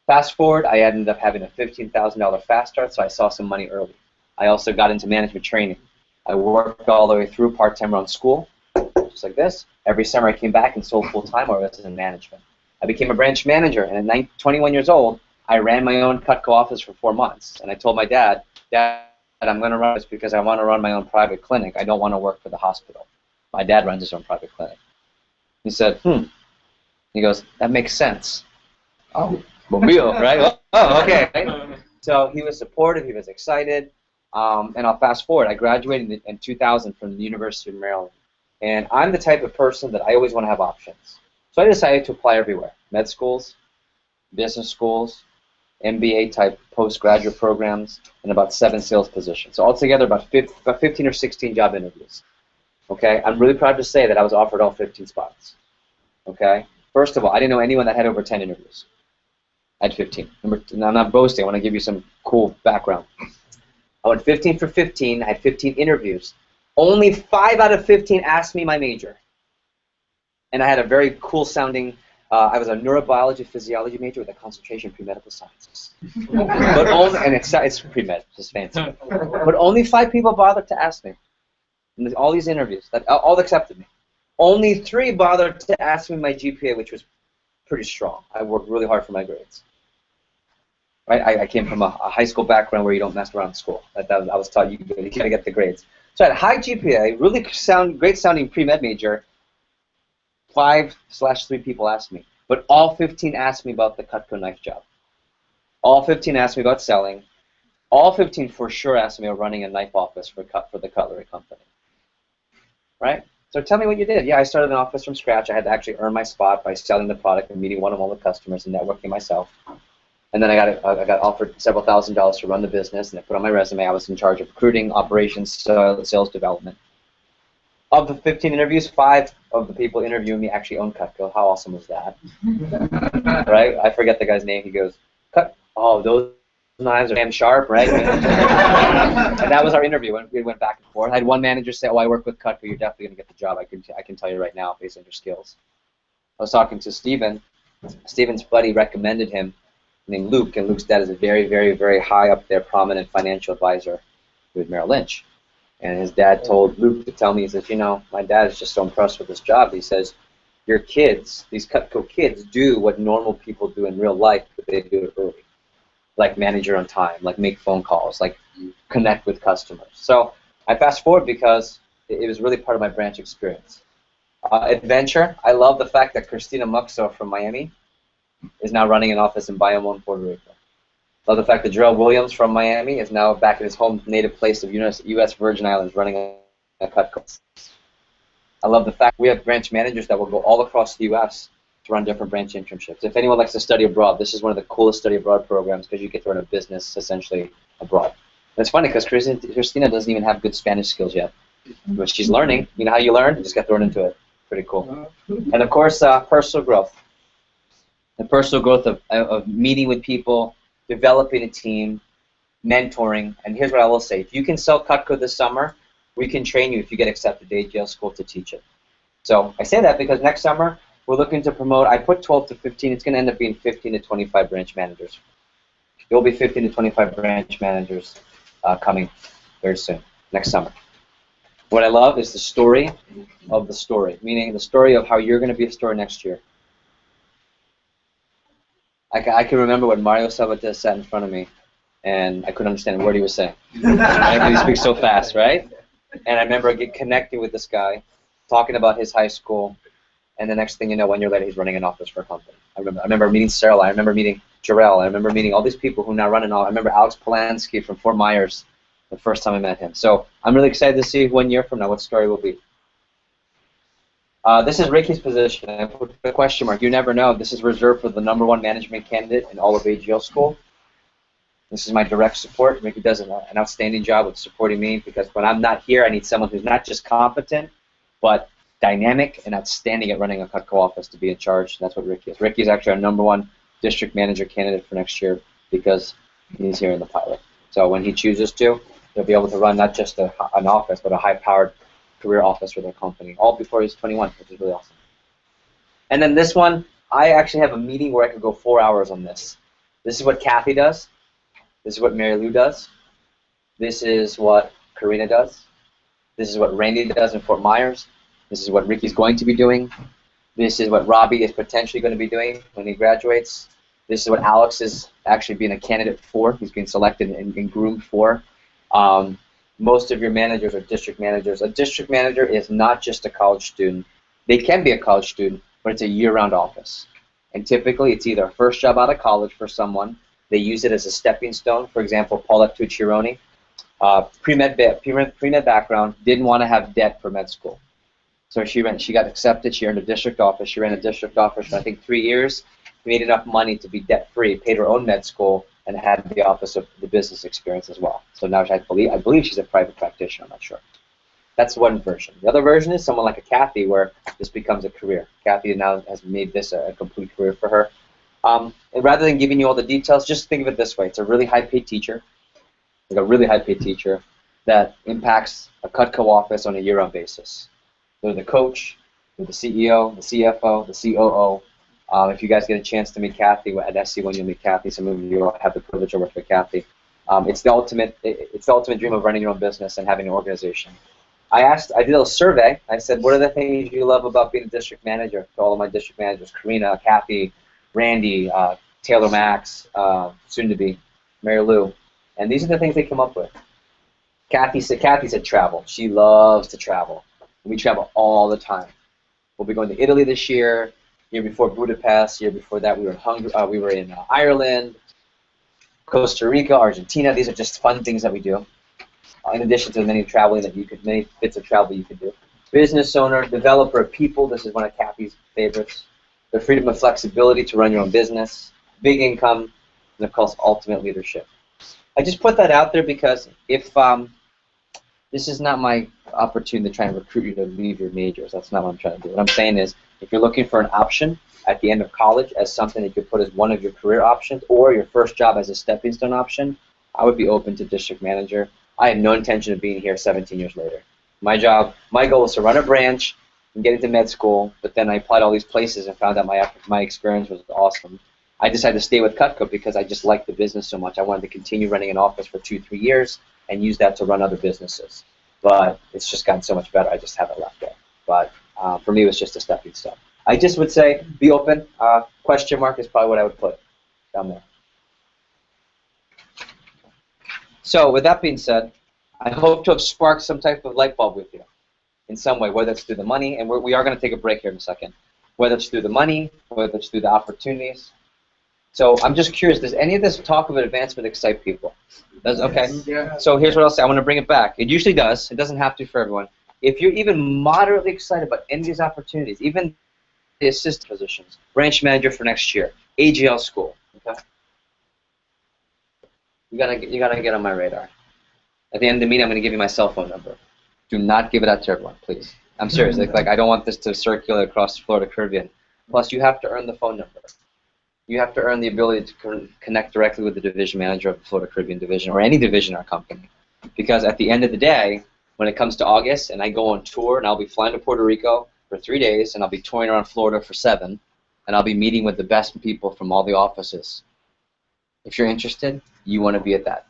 Fast forward, I ended up having a $15,000 fast start, so I saw some money early. I also got into management training. I worked all the way through part-time around school, just like this. Every summer I came back and sold full-time or was in management. I became a branch manager, and at 21 years old, I ran my own Cutco office for 4 months. And I told my dad, Dad, I'm going to run this because I want to run my own private clinic. I don't want to work for the hospital. My dad runs his own private clinic. He said, He goes, that makes sense. Oh, mobile, right? Oh, okay. So he was supportive. He was excited. And I'll fast forward. I graduated in 2000 from the University of Maryland. And I'm the type of person that I always want to have options. So I decided to apply everywhere. Med schools, business schools, MBA-type postgraduate programs, and about 7 sales positions. So altogether, about 15 or 16 job interviews. Okay? I'm really proud to say that I was offered all 15 spots. Okay? First of all, I didn't know anyone that had over 10 interviews. I had 15. I'm not boasting. I want to give you some cool background. I went 15 for 15. I had 15 interviews. Only 5 out of 15 asked me my major. And I had a very cool-sounding, I was a neurobiology physiology major with a concentration in pre-medical sciences. But only, and it's pre-med, just fancy. But only 5 people bothered to ask me. In all these interviews, all accepted me. Only 3 bothered to ask me my GPA, which was pretty strong. I worked really hard for my grades. Right? I came from a high school background where you don't mess around in school. I was taught you got to get the grades. So I had a high GPA, really great sounding pre-med major. 5/3 people asked me, but all 15 asked me about the Cutco knife job. All 15 asked me about selling. All 15 for sure asked me about running a knife office for the cutlery company. Right? So tell me what you did. Yeah, I started an office from scratch. I had to actually earn my spot by selling the product and meeting one-on-one with customers and networking myself. And then I got offered several $1,000s to run the business, and I put on my resume I was in charge of recruiting, operations, sales development. Of the 15 interviews, 5 of the people interviewing me actually own Cutco. How awesome was that? Right? I forget the guy's name. He goes, oh, those knives are damn sharp, right? And that was our interview. We went back and forth. I had one manager say, oh, I work with Cutco. You're definitely going to get the job. I can tell you right now based on your skills. I was talking to Steven. Steven's buddy recommended him, named Luke, and Luke's dad is a very, very, very high up there, prominent financial advisor with Merrill Lynch. And his dad told Luke to tell me, he says, you know, my dad is just so impressed with this job. He says, your kids, these Cutco kids, do what normal people do in real life, but they do it early. Like manage your own time, like make phone calls, like connect with customers. So I fast forward because it was really part of my branch experience. Adventure, I love the fact that Christina Muxo from Miami is now running an office in Bayamon, Puerto Rico. Love the fact that Jarrell Williams from Miami is now back in his home native place of U.S. Virgin Islands running a Cutco. I love the fact we have branch managers that will go all across the U.S. to run different branch internships. If anyone likes to study abroad, this is one of the coolest study abroad programs because you get to run a business essentially abroad. And it's funny because Christina doesn't even have good Spanish skills yet, but she's learning. You know how you learn? You just get thrown into it. Pretty cool. And of course, personal growth. The personal growth of meeting with people, developing a team, mentoring. And here's what I will say. If you can sell Cutco this summer, we can train you if you get accepted to AGL school to teach it. So I say that because next summer, we're looking to promote, I put 12 to 15. It's going to end up being 15 to 25 branch managers. There will be 15 to 25 branch managers coming very soon, next summer. What I love is the story of the story, meaning the story of how you're going to be a story next year. I can remember when Mario Sabates sat in front of me, and I couldn't understand a word he was saying. Right? He speaks so fast, right? And I remember connecting with this guy, talking about his high school, and the next thing you know, 1 year later, he's running an office for a company. I remember meeting Sarah. I remember meeting Jarrell. I remember meeting all these people who now run an office. I remember Alex Polanski from Fort Myers the first time I met him. So I'm really excited to see 1 year from now what the story will be. This is Ricky's position. I put a question mark. You never know. This is reserved for the #1 management candidate in all of AGL school. This is my direct support. Ricky does an outstanding job with supporting me because when I'm not here, I need someone who's not just competent, but dynamic and outstanding at running a Cutco office to be in charge. That's what Ricky is. Ricky is actually our #1 district manager candidate for next year because He's here in the pilot. So when he chooses to, he'll be able to run not just an office, but a high-powered career office for their company, all before he's 21, which is really awesome. And then this one, I actually have a meeting where I could go 4 hours on this. This is what Kathy does. This is what Mary Lou does. This is what Karina does. This is what Randy does in Fort Myers. This is what Ricky's going to be doing. This is what Robbie is potentially going to be doing when he graduates. This is what Alex is actually being a candidate for. He's being selected and groomed for. Most of your managers are district managers. A district manager is not just a college student. They can be a college student, but it's a year-round office. And typically, it's either a first job out of college for someone. They use it as a stepping stone. For example, Paulette Tucciaroni, pre-med background, didn't want to have debt for med school. So she got accepted. She earned a district office. She ran a district office for, I think, 3 years. Made enough money to be debt-free, paid her own med school, and had the office of the business experience as well. So now I believe she's a private practitioner. I'm not sure. That's one version. The other version is someone like a Kathy, where this becomes a career. Kathy now has made this a complete career for her. And rather than giving you all the details, just think of it this way. It's a really high-paid teacher, like a really high-paid teacher that impacts a Cutco office on a year-round basis. They're the coach, they're the CEO, the CFO, the COO. If you guys get a chance to meet Kathy at SC when you'll meet Kathy, some of you will have the privilege of working with Kathy. It's the ultimate dream of running your own business and having an organization. I did a survey. I said, what are the things you love about being a district manager? To all of my district managers, Karina, Kathy, Randy, Taylor Max, soon to be Mary Lou, and these are the things they come up with. Kathy said travel. She loves to travel. We travel all the time. We'll be going to Italy this year. Year before Budapest. Year before that, we were in Ireland, Costa Rica, Argentina. These are just fun things that we do. In addition to many bits of travel you could do. Business owner, developer of people. This is one of Kathy's favorites. The freedom and flexibility to run your own business. Big income, and of course, ultimate leadership. I just put that out there because if this is not my opportunity to try and recruit you to leave your majors. That's not what I'm trying to do. What I'm saying is, if you're looking for an option at the end of college as something that you could put as one of your career options or your first job as a stepping stone option, I would be open to district manager. I had no intention of being here 17 years later. My goal was to run a branch and get into med school, but then I applied all these places and found out my experience was awesome. I decided to stay with Cutco because I just liked the business so much. I wanted to continue running an office for 2-3 years and use that to run other businesses. But it's just gotten so much better, I just haven't left it. But for me, it was just a stepping stone. I just would say, be open. Question mark is probably what I would put down there. So with that being said, I hope to have sparked some type of light bulb with you in some way, whether it's through the money, and we are going to take a break here in a second, whether it's through the money, whether it's through the opportunities. So I'm just curious, does any of this talk of advancement excite people? Does, okay. Yeah. So here's what I'll say. I want to bring it back. It usually does. It doesn't have to for everyone. If you're even moderately excited about any of these opportunities, even the assistant positions, branch manager for next year, AGL school, okay? You gotta get on my radar. At the end of the meeting, I'm going to give you my cell phone number. Do not give it out to everyone, please. I'm serious. Like I don't want this to circulate across the Florida Caribbean. Plus, you have to earn the phone number. You have to earn the ability to connect directly with the division manager of the Florida Caribbean division or any division in our company. Because at the end of the day, when it comes to August and I go on tour and I'll be flying to Puerto Rico for 3 days and I'll be touring around Florida for 7 and I'll be meeting with the best people from all the offices. If you're interested, you want to be at that.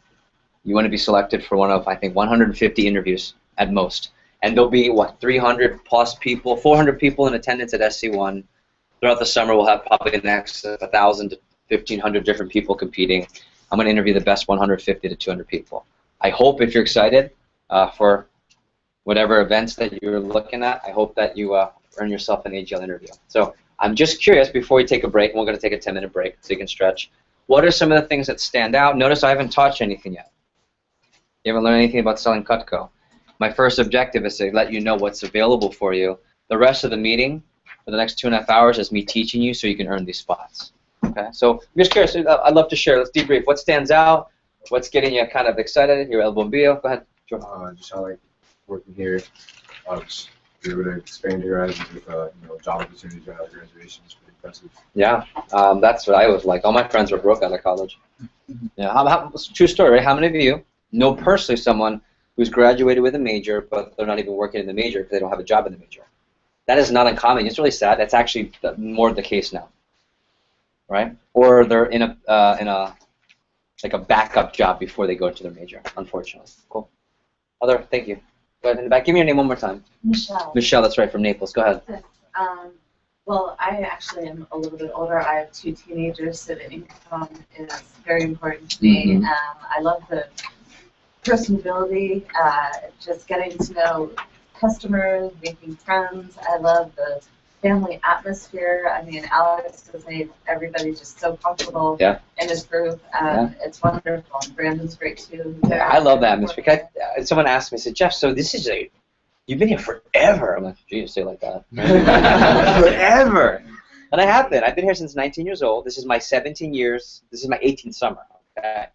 You want to be selected for one of, I think, 150 interviews at most. And there'll be, what, 300 plus people, 400 people in attendance at SC1. Throughout the summer, we'll have probably the next 1,000 to 1,500 different people competing. I'm going to interview the best 150 to 200 people. I hope if you're excited for whatever events that you're looking at, I hope that you earn yourself an AGL interview. So I'm just curious, before we take a break, and we're going to take a 10-minute break so you can stretch, what are some of the things that stand out? Notice I haven't taught you anything yet. You haven't learned anything about selling Cutco. My first objective is to let you know what's available for you. The rest of the meeting, for the next 2.5 hours, is me teaching you so you can earn these spots. Okay? So I'm just curious. I'd love to share. Let's debrief. What stands out? What's getting you kind of excited? Your El Bombillo. Go ahead. Sure. Just how I like working here. Just be able to expand your horizons with job opportunities around the graduation is pretty impressive. Yeah, that's what I was like. All my friends were broke out of college. Yeah, true story, right? How many of you know personally someone who's graduated with a major, but they're not even working in the major because they don't have a job in the major? That is not uncommon. It's really sad. That's actually more the case now, right? Or they're in a like a backup job before they go into their major, unfortunately. Cool. Thank you. Go ahead in the back. Give me your name one more time. Michelle. Michelle, that's right, from Naples. Go ahead. Yes. Well, I actually am a little bit older. I have 2 teenagers, so the income is very important to me. I love the personability, just getting to know customers, making friends. I love the family atmosphere. I mean, Alex has made everybody just so comfortable in his group. It's wonderful. And Brandon's great too. Yeah, I love that atmosphere. Someone asked me, said, Jeff, so this is you've been here forever. I'm like, geez, say it like that. Forever. And I have been. I've been here since 19 years old. This is my 17 years. This is my 18th summer. Okay.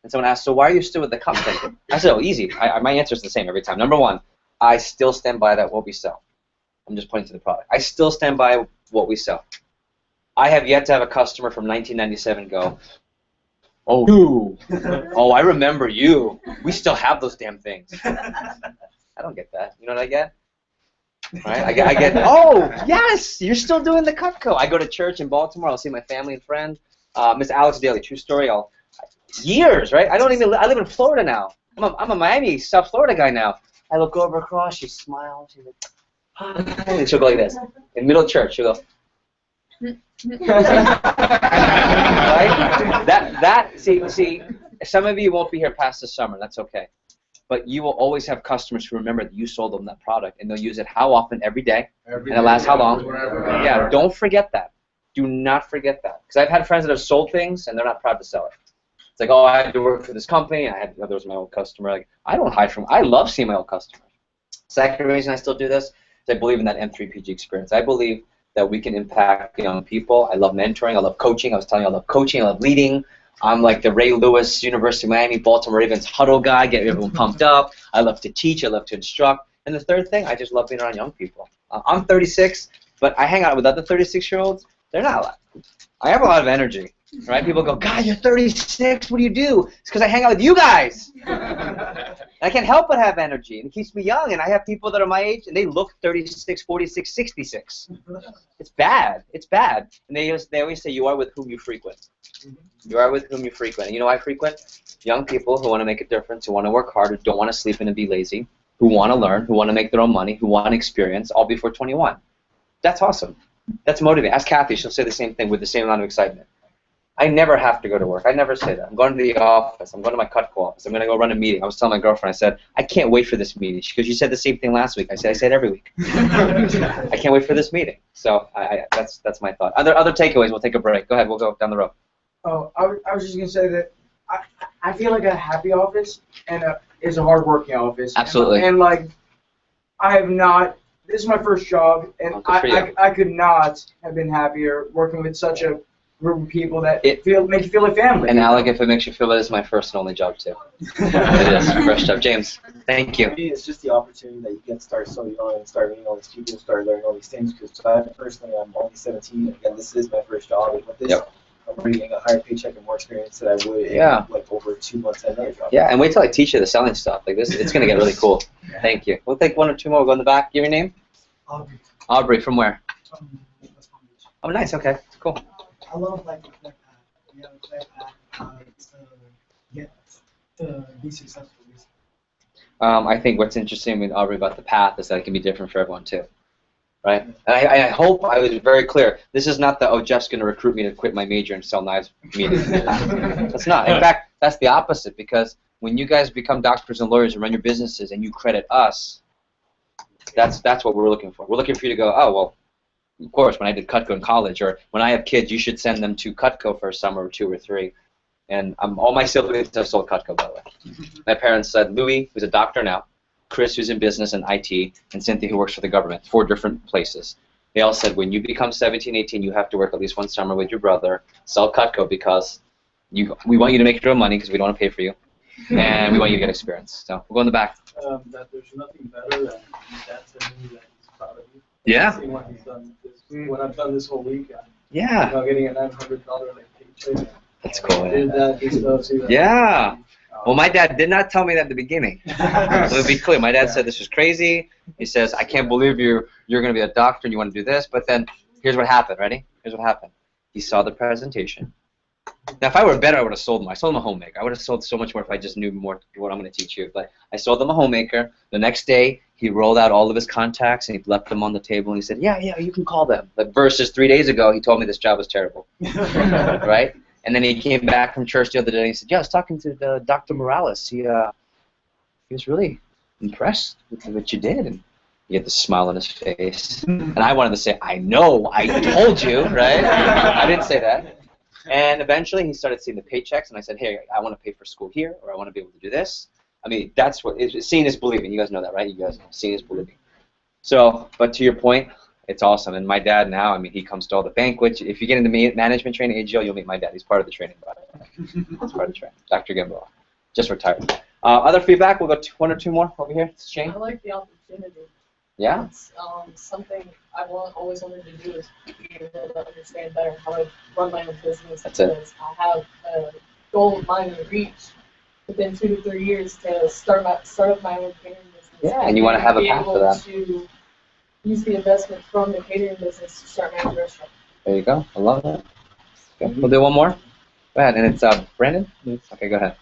And someone asked, so why are you still with the company? I said, oh, easy. My answer is the same every time. Number one, I still stand by that what we sell. I'm just pointing to the product. I still stand by what we sell. I have yet to have a customer from 1997 go, oh, you. Oh, I remember you. We still have those damn things. I don't get that. You know what I get? Right? I get, oh, yes, you're still doing the Cutco. I go to church in Baltimore. I'll see my family and friends. Miss Alex Daly, true story. Years, right? I live in Florida now. I'm a Miami, South Florida guy now. I look over across. She smiles. She's like, hi. And she'll go like this. In middle of church, she'll go. Right? See, some of you won't be here past the summer. That's okay. But you will always have customers who remember that you sold them that product, and they'll use it how often? Every day. And it lasts how long? Yeah, don't forget that. Do not forget that. Because I've had friends that have sold things, and they're not proud to sell it. It's like, oh, I had to work for this company. That was my old customer. Like, I don't hide from. I love seeing my old customers. Second reason I still do this is I believe in that M3PG experience. I believe that we can impact young people. I love mentoring. I love coaching. I was telling you, I love coaching. I love leading. I'm like the Ray Lewis, University of Miami, Baltimore Ravens huddle guy, get everyone pumped up. I love to teach. I love to instruct. And the third thing, I just love being around young people. I'm 36, but I hang out with other 36-year-olds. They're not a lot. I have a lot of energy. Right? People go, God, you're 36. What do you do? It's because I hang out with you guys. I can't help but have energy, and it keeps me young. And I have people that are my age, and they look 36, 46, 66. It's bad. It's bad. And they always say, you are with whom you frequent. You are with whom you frequent. And you know who I frequent? Young people who want to make a difference, who want to work hard, who don't want to sleep in and be lazy, who want to learn, who want to make their own money, who want experience, all before 21. That's awesome. That's motivating. Ask Kathy. She'll say the same thing with the same amount of excitement. I never have to go to work. I never say that. I'm going to the office. I'm going to my Cutco office. I'm going to go run a meeting. I was telling my girlfriend, I said, I can't wait for this meeting. Because you said the same thing last week. I say it every week. I can't wait for this meeting. So that's my thought. Other takeaways, we'll take a break. Go ahead. We'll go down the road. Oh, I was just going to say that I feel like a happy office and is a hard-working office. Absolutely. And like, I have not, this is my first job, and I could not have been happier working with such a group of people that make you feel like family. And Alec, if it makes you feel that, it's my first and only job too. It is first job. James, thank you. For me, it's just the opportunity that you get to start so young and start meeting all these people, start learning all these things. Because personally, I'm only 17. Again, this is my first job, and with this, I'm already getting a higher paycheck and more experience than I would in like over 2 months at another job. Yeah, and wait till I teach you the selling stuff. Like this, it's gonna get really cool. Thank you. We'll take one or two more. We'll go in the back. Give your name. Aubrey. Aubrey, from where? Oh, nice. Okay, cool. I love like the clear path. You have a clear path to be successful. I think what's interesting with Aubrey about the path is that it can be different for everyone too, right? And I hope I was very clear. This is not the, oh, Jeff's going to recruit me to quit my major and sell knives meeting. That's not. In fact, that's the opposite, because when you guys become doctors and lawyers and run your businesses and you credit us, that's what we're looking for. We're looking for you to go, oh, well, of course, when I did Cutco in college, or when I have kids, you should send them to Cutco for a summer or 2 or 3. And all my siblings have sold Cutco, by the way. My parents said, Louis, who's a doctor now, Chris, who's in business and IT, and Cynthia, who works for the government, 4 different places. They all said, when you become 17, 18, you have to work at least 1 summer with your brother, sell Cutco, because we want you to make your own money because we don't want to pay for you, and we want you to get experience. So we'll go in the back. That there's nothing better than that telling you that he's proud of you. Yeah. Seeing what he's done. What I've done this whole week. Yeah. Getting a $900 like paycheck. That's cool. Did that, do stuff, too. Yeah. Well, my dad did not tell me that at the beginning. So to be clear, my dad said this was crazy. He says, I can't believe you're going to be a doctor and you want to do this. But then here's what happened. Ready? Here's what happened. He saw the presentation. Now, if I were better, I would have sold him. I sold him a homemaker. I would have sold so much more if I just knew more what I'm going to teach you. But I sold him a homemaker. The next day, he rolled out all of his contacts and he left them on the table and he said, yeah, you can call them. But versus 3 days ago, he told me this job was terrible. Right? And then he came back from church the other day and he said, yeah, I was talking to Dr. Morales. He was really impressed with what you did. And he had this smile on his face. And I wanted to say, I know, I told you, right? I didn't say that. And eventually he started seeing the paychecks, and I said, hey, I want to pay for school here, or I want to be able to do this. I mean, that's what, seeing is believing. You guys know that, right? You guys know, seeing is believing. So, but to your point, it's awesome. And my dad now, I mean, he comes to all the banquets. If you get into management training at AGL, you'll meet my dad. He's part of the training, by the way. He's part of the training. Dr. Gimbo, just retired. Other feedback, we'll go one or two more over here. Shane? I like the opportunity. Yeah? It's something I've always wanted to do is be able to understand better how to run my own business. That's it. Because I have a goal of mine to reach within 2 to 3 years to start up my own catering business. Yeah, and you want to have a path for that. Be able to use the investment from the catering business to start my own restaurant. There you go. I love that. Okay. We'll do one more. Go ahead. And it's Brandon? Okay, go ahead.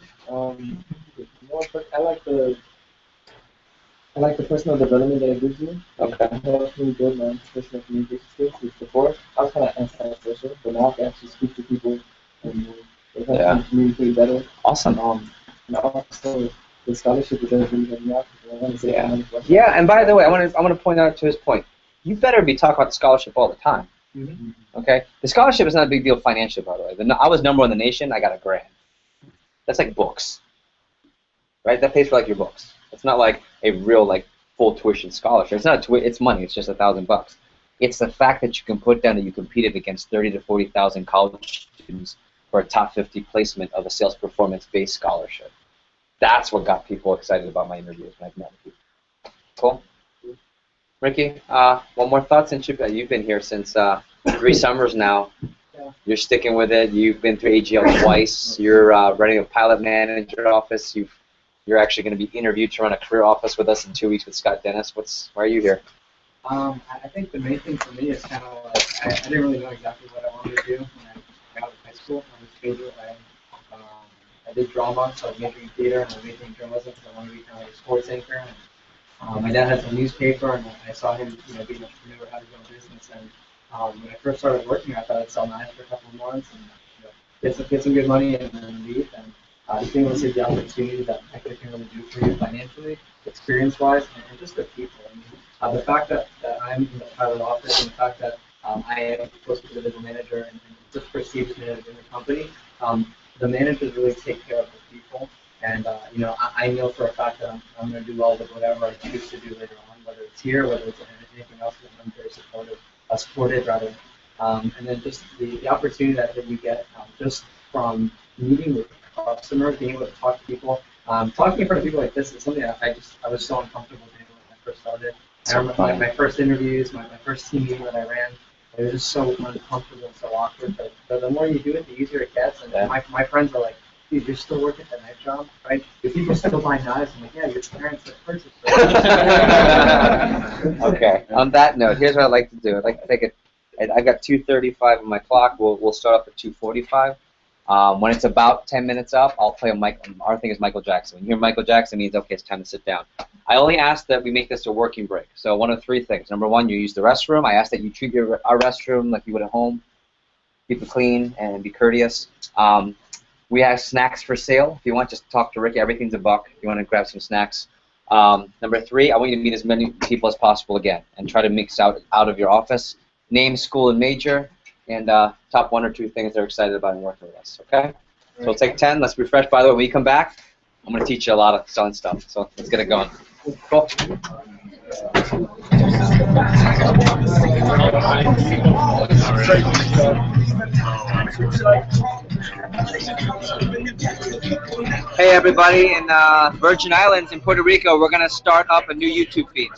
I like the personal development that it gives you. Okay. I helps me build my personal communication skills. Which before, I was kind of antisocial, but now I can actually speak to people and it helps me communicate better. Awesome. And also, the scholarship is really helping me out. Yeah, and by the way, I want to point out to his point. You better be talking about the scholarship all the time. Mm-hmm. Okay? The scholarship is not a big deal financially, by the way. I was #1 in the nation. I got a grant. That's like books, right? That pays for like your books. It's not like a real like full tuition scholarship. It's not it's money. It's just $1,000. It's the fact that you can put down that you competed against 30,000 to 40,000 college students for a top 50 placement of a sales performance-based scholarship. That's what got people excited about my interviews when I've met people. Cool. Ricky, one more thought since you've been here since 3 summers now. Yeah. You're sticking with it. You've been through AGL twice. You're running a pilot manager office. You're actually going to be interviewed to run a career office with us in 2 weeks with Scott Dennis. Why are you here? I think the main thing for me is kind of like I didn't really know exactly what I wanted to do when I got out of high school. I was major. I did drama, so I was majoring in theater, and I was majoring in journalism because I wanted to be kind of like a sports anchor. And, my dad had some newspaper, and I saw him, being an entrepreneur, how to go in business. And when I first started working, I thought I'd sell knives for a couple of months and get some good money and then leave. And just being able to see the opportunity that I can really do for you financially, experience-wise, and just the people. I mean, the fact that I'm in the pilot office and the fact that I am supposed to be the division manager and just perceived as manager in the company, the managers really take care of the people. And, I know for a fact that I'm going to do all of whatever I choose to do later on, whether it's here, whether it's anything else, that I'm very supported rather. And then just the opportunity that you get just from meeting with customers, being able to talk to people. Talking in front of people like this is something that I was so uncomfortable doing when I first started. I remember my first interviews, my first team meeting that I ran, it was just so uncomfortable and so awkward. But the more you do it, the easier it gets. And my friends are like, dude, you're still working at the knife job, right? If people still buy knives, I'm like, yeah, your parents have purchased it. Okay. On that note, here's what I'd like to do. I'd like to take it. I've got 2:35 on my clock. We'll start off at 2:45. When it's about 10 minutes up, I'll play our thing is Michael Jackson. When you hear Michael Jackson, it means, okay, it's time to sit down. I only ask that we make this a working break. So one of 3 things. Number 1, you use the restroom. I ask that you treat our restroom like you would at home. Keep it clean and be courteous. We have snacks for sale. If you want, just talk to Ricky. Everything's $1 if you want to grab some snacks. Number 3, I want you to meet as many people as possible again and try to mix out of your office. Name, school, and major. And top 1 or 2 things they're excited about and working with us, okay? So we'll take 10. Let's refresh. By the way, when you come back, I'm going to teach you a lot of selling stuff. So let's get it going. Cool. Hey, everybody. In Virgin Islands in Puerto Rico, we're going to start up a new YouTube feed.